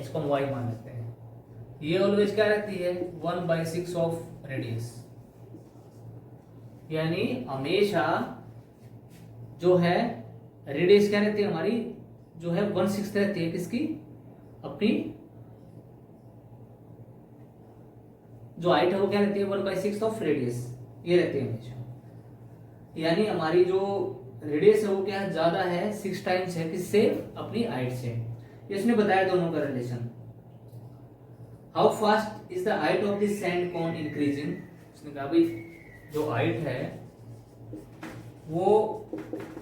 इसको हम y मान लेते हैं, ये ऑलवेज क्या रहती है 1/6 ऑफ रेडियस। यानी हमेशा जो है रेडियस क्या रहती है हमारी, जो है 1/6 रहती है किसकी, अपनी जो हाइट है वो क्या रहती है 1/6 ऑफ रेडियस, ये रहती है हमेशा। यानी हमारी जो रेडियस है वो क्या है ज्यादा है 6 टाइम्स है किससे, अपनी हाइट से। इसने बताया दोनों का relation. How fast is the height of this sand cone increasing, उसने कहा भाई जो हाइट है वो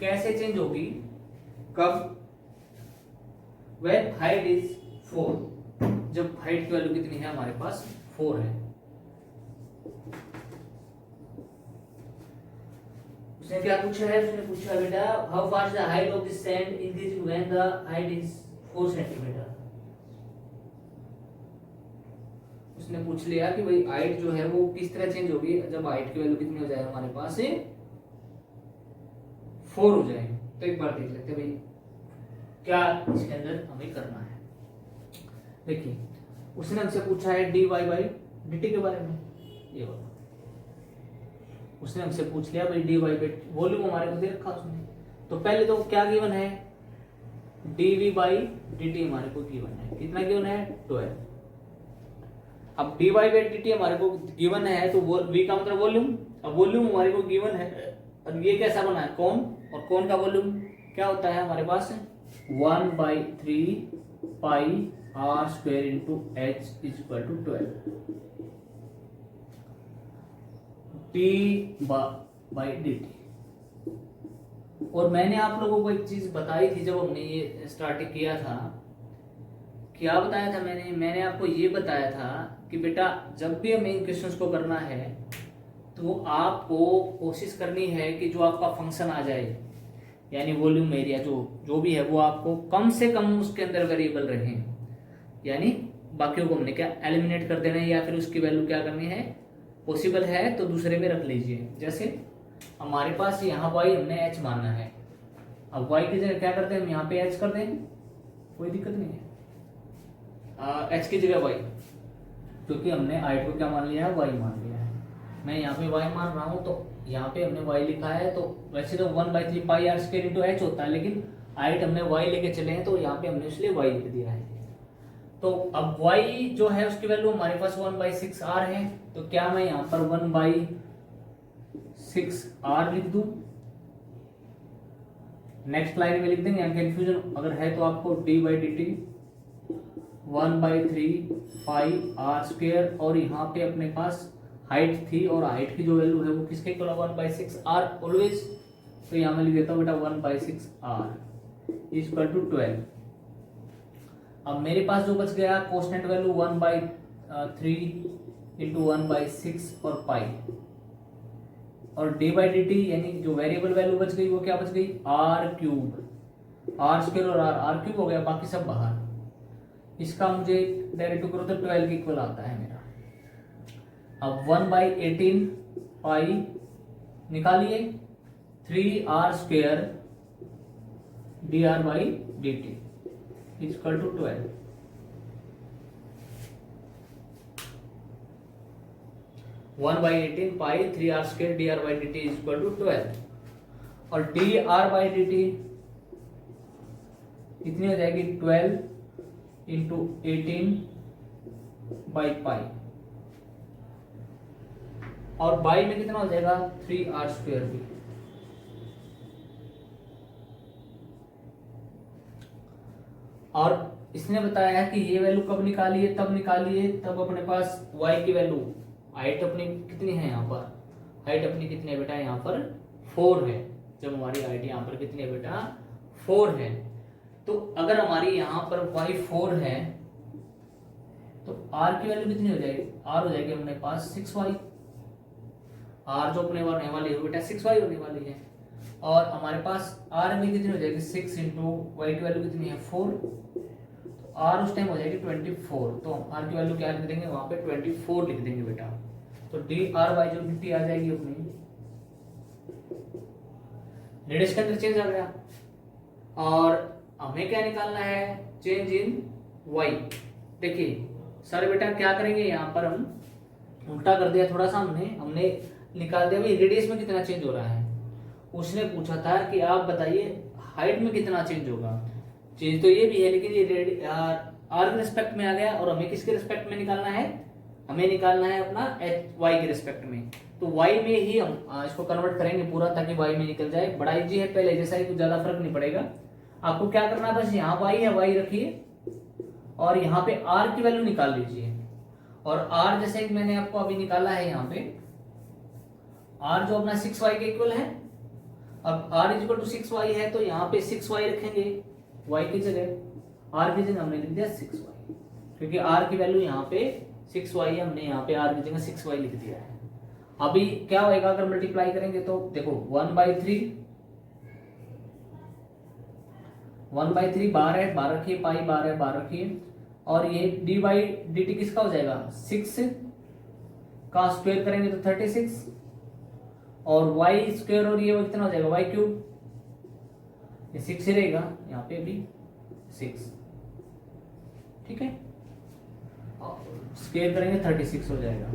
कैसे चेंज होगी, कब, when height is 4, जब हाइट की वैल्यू कितनी है हमारे पास 4 है। उसने क्या पूछा है, उसने पूछा बेटा how fast the height of this sand increasing when the height is 4 centimetre. उसने पूछ लिया कि भाई हाइट जो है वो किस तरह चेंज होगी जब हाइट की वैल्यू कितनी हो जाए हमारे पास से 4 हो जाए। तो एक बार देख लेते हैं भाई क्या इसके अंदर हमें करना है। देखिए उसने हमसे पूछा है dy बाई dt के बारे में, ये वाला उसने हमसे पूछ लिया भाई dy बाई वॉल्यूम हमारे को दे रखा उसने। तो पहले तो क्या गिवन है, dv बाई dt हमारे को गिवन है, कितना गिवन है 12। अब dy बाई dt हमारे को गिवन है तो v का मतलब वॉल्यूम, अब वॉल्यूम हमारे को गिवन है और ये कैसा बना है कौन, और कौन का वॉल्यूम क्या होता है हमारे पास 1/3 pi r square into h is equal to 12 d by dt। और मैंने आप लोगों को एक चीज बताई थी जब हमने ये स्टार्ट किया था, क्या बताया था मैंने आपको ये बताया था कि बेटा जब भी हमें इन क्वेश्चंस को करना है तो आपको कोशिश करनी है कि जो आपका फंक्शन आ जाए यानी वॉल्यूम एरिया जो भी है वो आपको कम से कम उसके अंदर वेरिएबल रहे, यानी बाकियों को हमने क्या एलिमिनेट कर देना है या फिर उसकी वैल्यू क्या करनी है, पॉसिबल है तो दूसरे में रख लीजिए। जैसे हमारे पास यहाँ y हमने h मानना है, अब y की जगह क्या करते हैं हम यहाँ पे h कर दें, कोई दिक्कत नहीं है, h की जगह y, क्योंकि हमने हाइट को क्या मान लिया है y मान लिया है। मैं यहाँ पे y मान रहा हूँ तो यहाँ पे हमने y लिखा है, तो वैसे तो 1/3 pi r square into h होता है, लेकिन हाइट हमने y लेके चले हैं तो यहाँ पे हमने इसलिए y लिख दिया है। तो अब y जो है उसकी वैल्यू हमारे पास 1/6 r है, तो क्या मैं यहाँ पर 1/6 r लिख दूं, नेक्स्ट लाइन में लिख देंगे, यहाँ कंफ्यूजन अगर है तो आपको d by dt 1/3 pi r square, और यहाँ पे अपने पास हाइट थी और हाइट की जो वैल्यू है वो किसके इक्वल 1/6 r ऑलवेज, तो यहाँ मैं लिख देता हूँ बेटा 1/6 r इक्वल टू 12। अब मेरे पास जो बच गया कांस्टेंट वैल्यू 1/3 इंटू 1/6 और पाई, और डी बाई डी टी यानी जो वेरिएबल वैल्यू बच गई वो क्या बच गई r क्यूब, r स्क्वायर और r क्यूब हो गया, बाकी सब बाहर। इसका मुझे डायरेक्ट करो तो 12 के इक्वल आता है मेरा। अब 1/18 पाई निकालिए 3r square dr by D T equal to 12। One by 18 pi 3r square dr by D T equal to 12, और dr बाई डी टी कितनी हो जाएगी 12 इंटू 18 बाई पाई, और बाई में कितना हो जाएगा 3r स्क्वायर भी। और इसने बताया कि ये वैल्यू कब निकालिए, तब निकालिए तब अपने पास y की वैल्यू, हाइट अपनी कितनी है यहाँ पर, हाइट अपनी कितनी है बेटा यहाँ पर 4 है, जब हमारी हाइट यहाँ पर कितनी है बेटा 4 है, तो अगर हमारी यहाँ पर y 4 है तो r की वैल्यू कितनी हो जाएगी, r हो जाएगी अपने पास 6y, r जो अपने होने वाली है बेटा 6y होने वाली है, और हमारे पास r में कितनी हो जाएगी 6 इंटू y की वैल्यू कितनी है 4, तो r उस टाइम हो जाएगी 24, तो r की वैल्यू क्या लिख देंगे वहां पे 24 लिख देंगे बेटा, तो dr बाई जो dt आ जाएगी अपनी, रेडियस का चेंज आ गया, और हमें क्या निकालना है चेंज इन y। देखिए सर बेटा क्या करेंगे यहाँ पर हम उल्टा कर दिया थोड़ा सा, हमने निकाल दिया भाई रेडियस में कितना चेंज हो रहा है। उसने पूछा था कि आप बताइए हाइट में कितना चेंज होगा, चेंज तो ये भी है लेकिन ये आर के रिस्पेक्ट में आ गया, और हमें किसके रिस्पेक्ट में निकालना है हमें निकालना है अपना एच वाई के रिस्पेक्ट में, तो वाई में ही हम इसको कन्वर्ट करेंगे पूरा ताकि वाई में निकल जाए। बड़ा इजी है, पहले जैसा ही, कुछ ज्यादा फर्क नहीं पड़ेगा। आपको क्या करना है, बस यहाँ वाई है, वाई रखिए और यहाँ पे आर की वैल्यू निकाल लीजिए। और आर जैसे कि मैंने आपको अभी निकाला है यहाँ पे, आर जो अपना 6y के इक्वल है। अब r is equal to 6y है तो यहाँ पे 6y रखेंगे y की जगह, r की जगह हमने लिख दिया 6y, क्योंकि r की वैल्यू यहाँ पे 6y है, हमने यहाँ पे r की जगह 6y लिख दिया है। अभी क्या होएगा अगर मल्टीप्लाई करेंगे तो देखो 1/3 बार है, बार रखिए, पाई बार है, बार रखिए, और ये डी बाई डी टी किसका हो जाएगा, 6 का स्क्वायर करेंगे तो 36, और वाई स्क्वायर और ये कितना हो जाएगा वाई क्यूब, ये 6 ही रहेगा यहाँ पे भी 6, ठीक है, स्क्वायर करेंगे 36 हो जाएगा,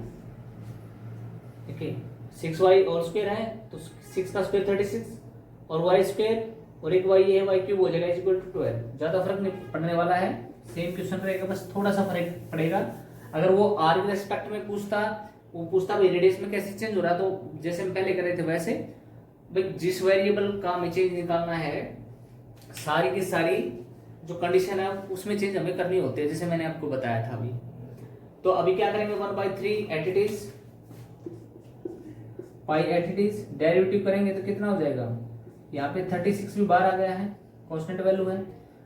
ठीक है। 6y और स्क्वायर है तो 6 का स्क्वायर 36 और y स्क्वायर और एक y है, y क्यूब हो जाएगा इक्वल टू 12। ज्यादा फर्क नहीं पड़ने वाला है, सेम क्वेश्चन रहेगा, बस थोड़ा सा फर्क पड़ेगा। अगर वो r के रेस्पेक्ट में पूछता, वो पूछता भाई रेडियस में कैसे चेंज हो रहा, तो जैसे हम पहले कर रहे थे वैसे भाई जिस वेरिएबल का हमें चेंज निकालना है, सारी की सारी जो कंडीशन है उसमें चेंज हमें करनी होती है, जैसे मैंने आपको बताया था अभी। तो अभी क्या करेंगे 1/3 at it is pi at it is, derivative करेंगे तो कितना हो जाएगा, यहाँ पे 36 भी बाहर आ गया है, कांस्टेंट वैल्यू है,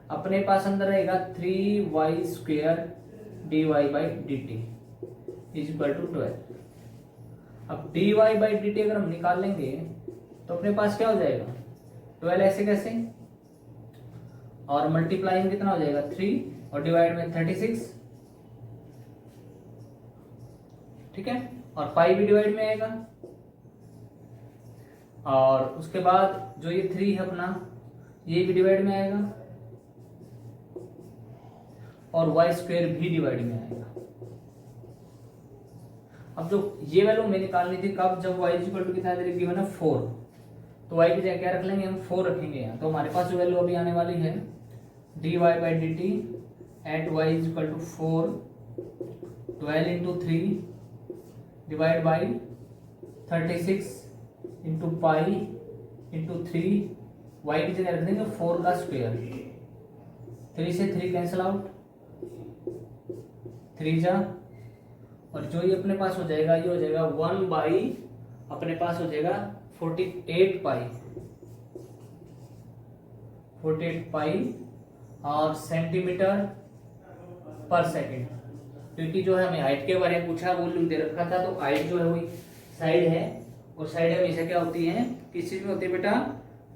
अपने पास अंदर रहेगा 3y square dy by D T is equal to 12। अब dy बाई डी टी अगर हम निकाल लेंगे तो अपने पास क्या हो जाएगा 12, ऐसे कैसे, और मल्टीप्लाई में कितना हो जाएगा 3 और डिवाइड में 36, ठीक है, और पाई भी डिवाइड में आएगा, और उसके बाद जो ये 3 है अपना ये भी डिवाइड में आएगा, और y स्क्वायर भी डिवाइड में आएगा। अब जो ये वैल्यू हमें निकालनी थी कब, जब y इक्वल टू कितना दे गिवन है 4, तो y की जगह क्या रख लेंगे हम 4 रखेंगे यहाँ, तो हमारे पास जो वैल्यू अभी आने वाली है dy by D T at y equal to 4 12 into 3 divide by 36 into pi into 3, y की जगह रख देंगे 4 का स्क्वायर, 3 से 3 कैंसिल आउट, 3 जा, और जो ये अपने पास हो जाएगा ये हो जाएगा 1 बाई अपने पास हो जाएगा 48 पाई और सेंटीमीटर पर सेकेंड, क्योंकि जो है हमें हाइट के बारे में पूछा, वॉल्यूम दे रखा था, तो हाइट जो है वही साइड है, और साइड हमेशा क्या होती है, किस चीज में होती है बेटा,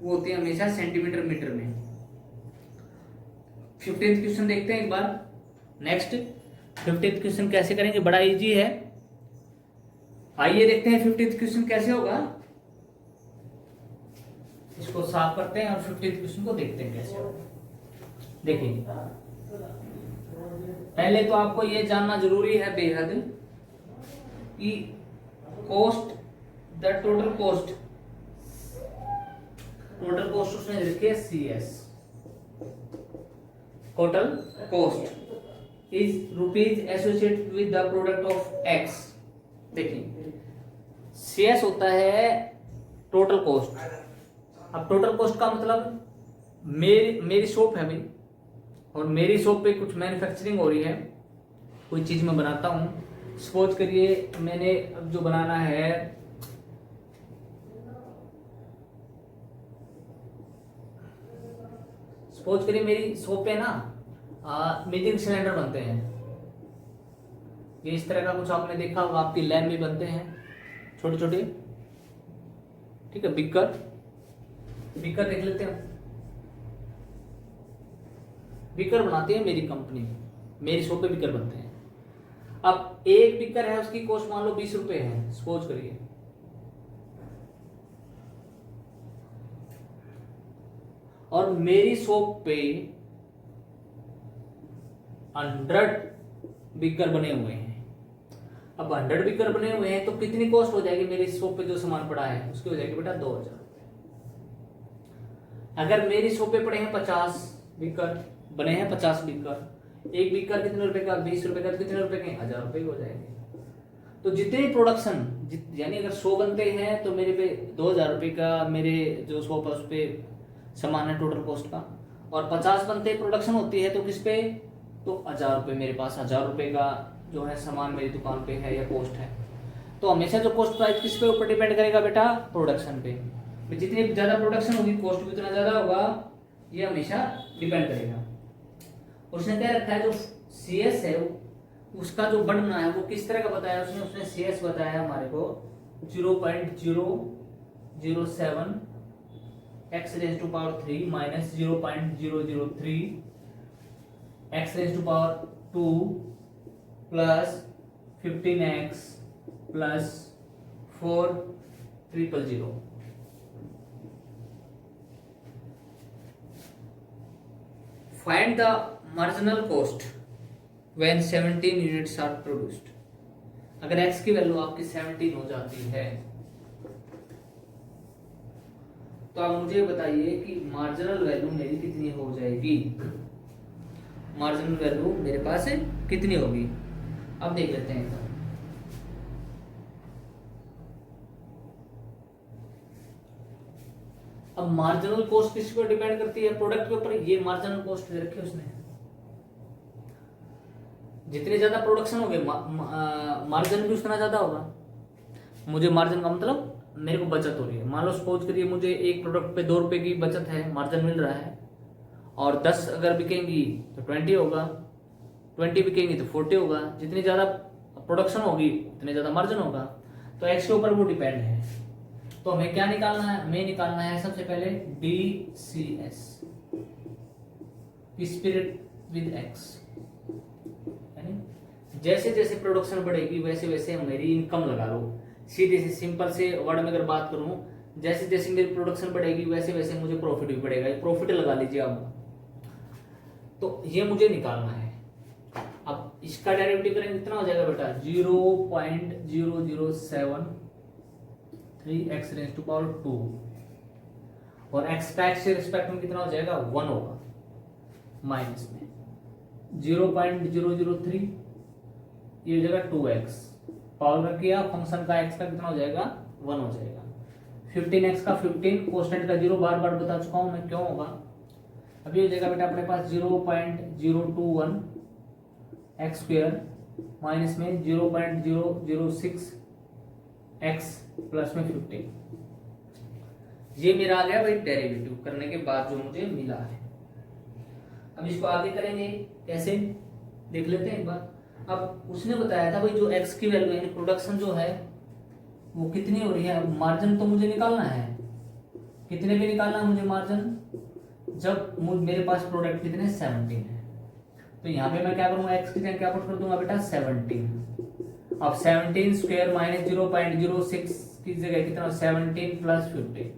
वो होती है हमेशा सेंटीमीटर मीटर में। 15th क्वेश्चन देखते हैं एक बार। नेक्स्ट 15th क्वेश्चन कैसे करेंगे, बड़ा इजी है, आइए देखते हैं 15th क्वेश्चन कैसे होगा। इसको साफ करते हैं और 15th क्वेश्चन को देखते हैं कैसे होगा। देखिए पहले तो आपको ये जानना जरूरी है बेहद कि कॉस्ट, द टोटल कॉस्ट उसने लिखी है CS, total cost is rupees associated with the product of X। देखिए CS होता है टोटल कॉस्ट। अब टोटल कॉस्ट का मतलब मेरी शॉप है भाई, और मेरी शॉप पे कुछ मैन्युफैक्चरिंग हो रही है, कोई चीज मैं बनाता हूं, सपोज करिए मैंने अब जो बनाना है सपोज करिए मेरी शॉप पे ना मीटिंग सिलेंडर बनते हैं, ये इस तरह का कुछ आपने देखा होगा, आपकी लैब में बनते हैं छोटे छोटे, ठीक है, बिकर देख लेते हैं, बिकर बनाती है मेरी कंपनी, मेरी शॉप पे बिकर बनते हैं। अब एक बिकर है उसकी कॉस्ट मान लो 20 रुपए है, सपोज करिए, और मेरी शॉप पे 100 बिकर बने हुए हैं। अब 100 बिकर बने हुए हैं तो कितनी कॉस्ट हो जाएगी मेरी शॉप पे जो सामान पड़ा है उसकी हो जाएगी बेटा 2000। अगर मेरी शॉप पे पड़े हैं 50 बिकर, बने हैं 50 बिकर, एक बिकर कितने रुपए का, 20 रुपए का, कितने रुपए के, 1000 रुपए हो जाएंगे। तो जितने प्रोडक्शन यानी अगर 100 बनते हैं तो मेरे पे 2,000 रुपये का मेरे जो शॉप है उस पे सामान है टोटल कॉस्ट का, और 50 बनते प्रोडक्शन होती है तो किस पे, तो 1,000 रुपये मेरे पास 1,000 रुपये का जो है सामान मेरी दुकान पे है या कॉस्ट है। तो हमेशा जो कॉस्ट प्राइस किस पे ऊपर डिपेंड करेगा बेटा, प्रोडक्शन पे। जितनी ज्यादा प्रोडक्शन होगी कॉस्ट भी उतना ज्यादा होगा, ये हमेशा डिपेंड करेगा। उसने क्या रखा है जो CS है उसका जो बढ़ना है वो किस तरह का बताया उसने CS बताया हमारे को 0.007 x raise to power 3 minus 0.003 x raise to power 2 plus 15x plus 4,000. Find the marginal cost when 17 units are produced. अगर x की वैल्यू आपकी 17 हो जाती है तो आप मुझे बताइए कि मार्जिनल वैल्यू मेरी कितनी हो जाएगी। मार्जिनल वैल्यू मेरे पास कितनी होगी, अब देख लेते हैं। अब मार्जिनल कॉस्ट किस पर डिपेंड करती है, प्रोडक्ट के ऊपर। ये मार्जिनल कॉस्ट दे रखी है उसने, जितने ज्यादा प्रोडक्शन हो गए मार्जिन भी उतना ज्यादा होगा। मुझे मार्जिन का मतलब मेरे को बचत हो रही है। मान लो सपोज करिए मुझे एक प्रोडक्ट पे 2 रुपए की बचत है, मार्जिन मिल रहा है, और 10 अगर बिकेंगी तो 20 होगा, 20 बिकेंगी तो 40 होगा। जितनी ज्यादा प्रोडक्शन होगी उतने ज्यादा मार्जिन होगा। तो एक्स के ऊपर वो डिपेंड है। तो हमें क्या निकालना है, हमें निकालना है सबसे पहले DCS, स्पिरिट विद एक्स। जैसे जैसे प्रोडक्शन बढ़ेगी वैसे वैसे मेरी इनकम लगा लो। सीधे से सिंपल से वर्ड में अगर बात करूं, जैसे जैसे मेरी प्रोडक्शन बढ़ेगी वैसे वैसे मुझे प्रॉफिट भी बढ़ेगा। प्रॉफिट लगा लीजिए आप। तो ये मुझे निकालना है। अब इसका डेरिवेटिव करेंगे कितना हो जाएगा बेटा, 0.0073 x रेज़ टू पावर 2, और x का x के रिस्पेक्ट में कितना हो जाएगा, 1 होगा। माइनस में 0.003 ये हो जाएगा 2x, पावर रख किया, फंक्शन का x का कितना हो जाएगा, 1 हो जाएगा। 15x का 15, कोस्टेंट का 0 बार बार बता चुका हूं मैं क्यों होगा। अभी हो जाएगा बेटा अपने पास 0.021 x स्क्वायर माइनस में 0.006 x प्लस में 15। ये मेरा आ गया भाई डेरिवेटिव करने के बाद जो मुझे मिला है। अब इसको आगे करेंगे कैसे, देख लेते हैं एक बार। अब उसने बताया था भाई जो x की वैल्यू यानी प्रोडक्शन जो है वो कितनी हो रही है। मार्जिन तो मुझे निकालना है, कितने पे निकालना है मुझे मार्जिन, जब मेरे पास प्रोडक्ट कितने 17 है। तो यहाँ पे मैं क्या करूंगा, x की जगह क्या पुट कर दूंगा बेटा 17। अब 17 स्क्वायर माइनस 0.06 की जगह कितना 17 प्लस 15।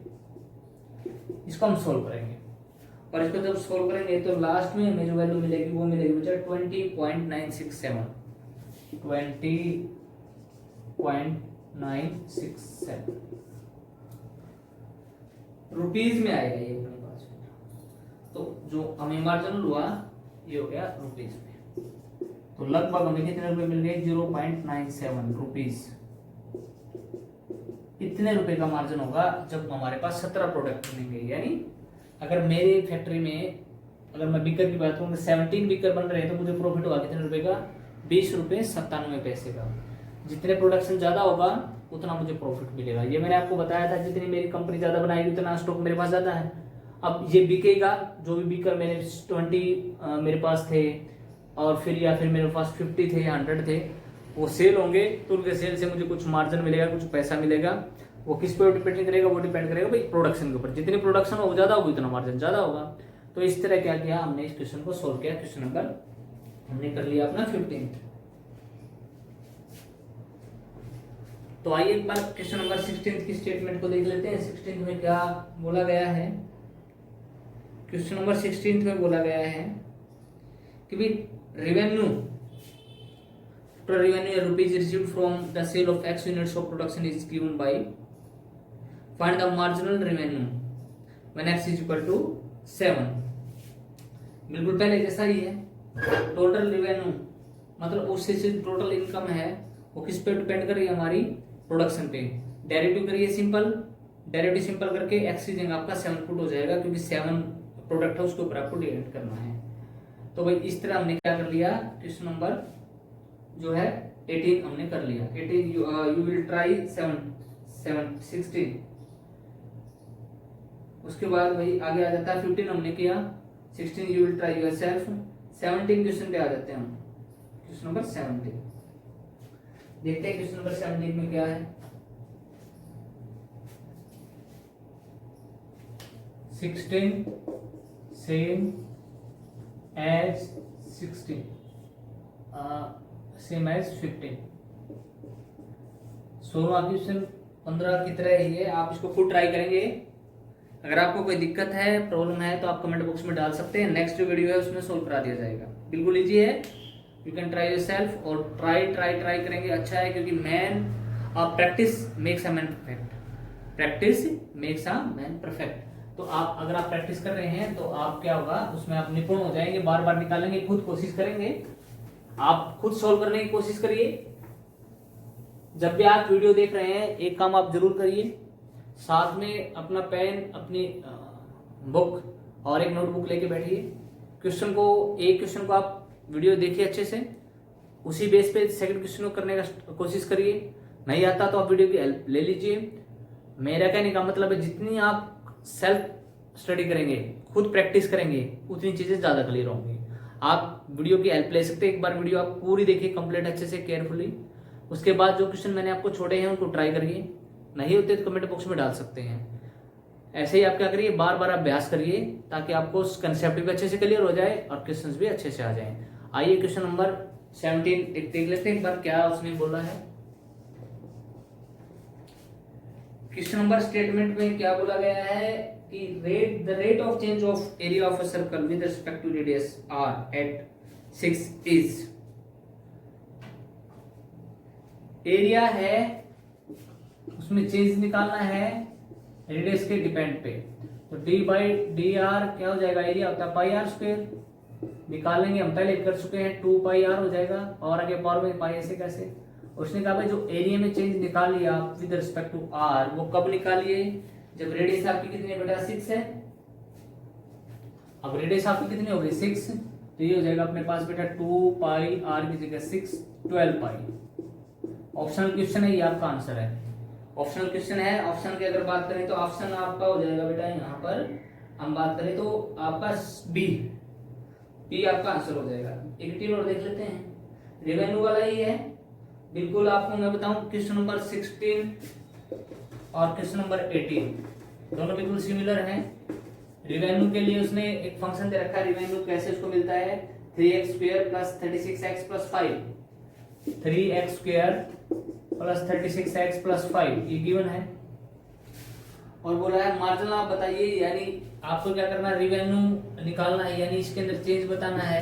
इसको हम सोल्व करेंगे, और इसको जब सोल्व करेंगे तो लास्ट में हमें जो वैल्यू मिलेगी वो मिलेगी बेटा 20.967 20.967 रुपीज में आएगा ये अपने पास। तो जो हमें मार्जिन हुआ ये हो गया रुपीज में। तो लगभग हमें कितने रुपए मिल गए, 0.97 रुपीज। इतने रुपए का मार्जिन होगा जब हमारे पास 17 प्रोडक्ट बनेंगे। यानी अगर मेरी फैक्ट्री में अगर मैं बीकर की बात करूँ 17 बीकर बन रहे हैं तो मुझे प्रॉफिट होगा कितने रुपए का, 20 रुपए 97 पैसे का। जितने प्रोडक्शन ज्यादा होगा उतना मुझे प्रॉफिट मिलेगा। ये मैंने आपको बताया था, जितनी मेरी कंपनी ज्यादा बनाएगी उतना स्टॉक मेरे पास ज्यादा है। अब ये बिकेगा, जो भी बीकर मेरे 20 मेरे पास थे और फिर या फिर मेरे पास 50 थे या 100 थे, वो सेल होंगे तो उनके सेल से मुझे कुछ मार्जिन मिलेगा, कुछ पैसा मिलेगा। वो किस पे डिपेंड करेगा, वो डिपेंड करेगा भाई प्रोडक्शन के ऊपर। जितनी प्रोडक्शन हो ज्यादा होगी उतना मार्जिन ज्यादा होगा। तो इस तरह क्या किया हमने, इस क्वेश्चन को सोल्व किया। क्वेश्चन नंबर हमने कर लिया अपना 15। तो आइए एक बार क्वेश्चन नंबर 16 की स्टेटमेंट को देख लेते हैं। 16 में क्या बोला गया है, क्वेश्चन नंबर 16 में बोला गया है कि भाई revenue, total revenue rupees received from the sale of X units of production is given by, find the marginal revenue when X is equal to 7। बिल्कुल पहले जैसा ही है। टोटल रेवेन्यू मतलब उससे टोटल इनकम है वो किस पे डिपेंड कर रही है, हमारी प्रोडक्शन पे। डेरिवेटिव करिए सिंपल, डेरिवेटिव सिंपल करके एक्स की जगह आपका 7 पुट हो जाएगा, क्योंकि 7 प्रोडक्ट है उसके ऊपर आपको डिवाइड करना है। तो भाई इस तरह हमने क्या कर लिया, क्वेश्चन नंबर जो है 18 हमने कर लिया। 18 यू विल ट्राई 16। उसके बाद भाई आगे आ जाता है 15 हमने किया, 16 you will try yourself. 17 question पे आ जाते हैं हम, क्वेश्चन नंबर 17 देखते हैं। क्वेश्चन नंबर 17 में क्या है, 16 सेम एज 16 सेम एज 15। 16वां क्वेश्चन 15 की तरह ही है, आप इसको खुद ट्राई करेंगे। अगर आपको कोई दिक्कत है, प्रॉब्लम है, तो आप कमेंट बॉक्स में डाल सकते हैं, नेक्स्ट जो वीडियो है उसमें सोल्व करा दिया जाएगा। बिल्कुल इजी है, यू कैन ट्राई योरसेल्फ। और ट्राई करेंगे अच्छा है, क्योंकि practice makes a man perfect. Practice makes a man perfect. तो आप अगर आप प्रैक्टिस कर रहे हैं तो आप क्या होगा, उसमें आप निपुण हो जाएंगे, बार बार निकालेंगे, खुद कोशिश करेंगे, आप खुद सॉल्व करने की कोशिश करिए। जब भी आप वीडियो देख रहे हैं एक काम आप जरूर करिए, साथ में अपना पेन, अपनी बुक और एक नोटबुक लेके बैठिए। एक क्वेश्चन को आप वीडियो देखिए अच्छे से, उसी बेस पे सेकंड क्वेश्चन को करने का कोशिश करिए। नहीं आता तो आप वीडियो की हेल्प ले लीजिए। मेरा कहने का मतलब है, जितनी आप सेल्फ स्टडी करेंगे, खुद प्रैक्टिस करेंगे, उतनी चीजें ज्यादा क्लियर होंगी। आप वीडियो की हेल्प ले सकते हैं, एक बार वीडियो आप पूरी देखिए कंप्लीट अच्छे से केयरफुली। उसके बाद जो क्वेश्चन मैंने आपको छोड़े हैं उनको ट्राई करिए, नहीं होते तो कमेंट बॉक्स में डाल सकते हैं। ऐसे ही आप क्या करिए, बार बार अभ्यास करिए, ताकि आपको कंसेप्ट भी अच्छे से क्लियर हो जाए और क्वेश्चंस भी अच्छे से आ जाएं। आइए क्वेश्चन नंबर 17 देख लेते हैं एक बार क्या उसने बोला है। क्वेश्चन नंबर स्टेटमेंट में क्या बोला गया है कि the rate of change of area of a circle with respect to radius r at 6 is. Area है, उसमें चेंज निकालना है रेडियस के डिपेंड पे। तो d बाई डी आर क्या हो जाएगा, एरिया होता है पाई आर स्क्वायर। निकालेंगे, हम पहले कर चुके हैं, 2 पाई आर हो जाएगा, और आगे पावर में पाई ऐसे कैसे। उसने कहा भाई जो एरिया में चेंज निकालिए आप विद रिस्पेक्ट टू आर, वो कब निकालिए, जब रेडियस आपकी कितनी है बेटा, 6 है। अब रेडियस आपकी कितनी हो गई, 6, तो ये हो जाएगा अपने पास बेटा 2 पाई आर की जगह 6, 12 पाई। ऑप्शनल क्वेश्चन है, ये आपका आंसर है। ऑप्शनल क्वेश्चन है, ऑप्शन की अगर बात करें तो ऑप्शन आपका हो जाएगा बेटा, यहाँ पर हम बात करें तो आपका बी आपका आंसर हो जाएगा। एक डिटेल और देख लेते हैं, रेवेन्यू वाला ही है बिल्कुल। आपको मैं बताऊं क्वेश्चन नंबर 16 और क्वेश्चन नंबर 18 दोनों बिल्कुल सिमिलर हैं। रेवेन्यू के लिए उसने एक फंक्शन दे रखा है, रेवेन्यू कैसे उसको मिलता है, 3x square plus 36x plus 5। 3x square plus 36x plus 5 ये गिवन है। और बोला है मार्जिनल आप बताइए, यानी आपको क्या करना है, रेवेन्यू निकालना है, यानी इसके अंदर चेंज बताना है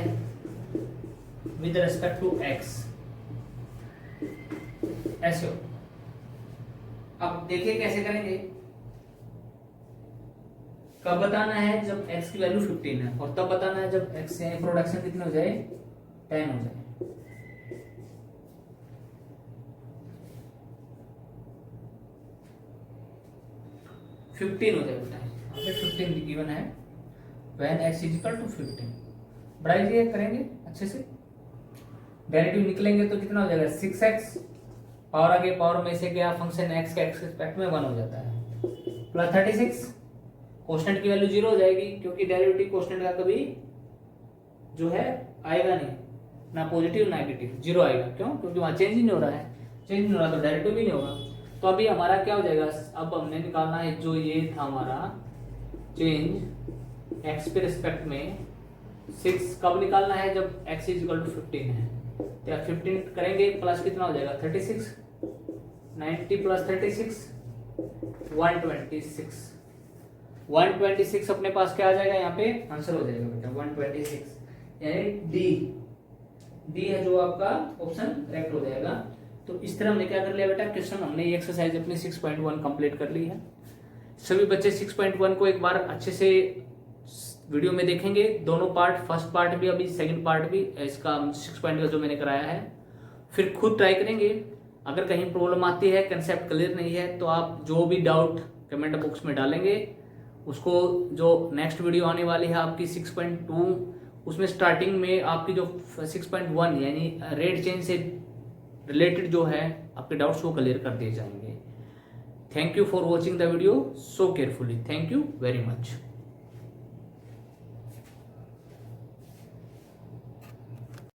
विद रिस्पेक्ट टू x। ऐसे हो, अब देखिए कैसे करेंगे। कब बताना है, जब x की वैल्यू 15 है, और तब बताना है जब x से प्रोडक्शन कितने हो जाए, 10 हो जाए। फिफ्टीन हो जाए बेटा, 15 गिवन है, when x is equal to 15। बढ़ाइए, करेंगे अच्छे से, डेरिवेटिव निकलेंगे तो कितना हो जाएगा, 6x, पावर आगे पावर में से क्या फंक्शन x का x रिस्पेक्ट में 1 हो जाता है, प्लस 36। कोस्टेंट की वैल्यू 0 हो जाएगी, क्योंकि डेरिवेटिव कोस्टेंट का कभी जो है आएगा नहीं, ना पॉजिटिव ना नेगेटिव, 0 आएगा। क्यों, क्योंकि वहां चेंज ही नहीं हो रहा है, चेंज नहीं हो रहा तो डेरिवेटिव भी नहीं होगा। तो अभी हमारा क्या हो जाएगा, अब हमने निकालना है जो ये था हमारा चेंज x के रिस्पेक्ट में 6, कब निकालना है, जब x इज इक्वल टू 15 है। तो 15 करेंगे, प्लस कितना हो जाएगा, 36, 90 प्लस 36 126। 126 अपने पास क्या आ जाएगा, यहाँ पे आंसर हो जाएगा बेटा 126, यानी डी है जो आपका ऑप्शन करेक्ट हो जाएगा। तो इस तरह हमने क्या कर लिया बेटा, क्वेश्चन हमने ये एक्सरसाइज अपनी 6.1 कंप्लीट कर ली है। सभी बच्चे 6.1 को एक बार अच्छे से वीडियो में देखेंगे, दोनों पार्ट, फर्स्ट पार्ट भी, अभी सेकंड पार्ट भी इसका 6 पॉइंट का जो मैंने कराया है, फिर खुद ट्राई करेंगे। अगर कहीं प्रॉब्लम आती है, कंसेप्ट क्लियर नहीं है, तो आप जो भी डाउट कमेंट बॉक्स में डालेंगे, उसको जो नेक्स्ट वीडियो आने वाली है आपकी 6.2, उसमें स्टार्टिंग में आपकी जो 6.1 यानी रेट चेंज से रिलेटेड जो है आपके डाउट्स वो क्लियर कर दिए जाएंगे। Thank you for watching the video so carefully. Thank you very much.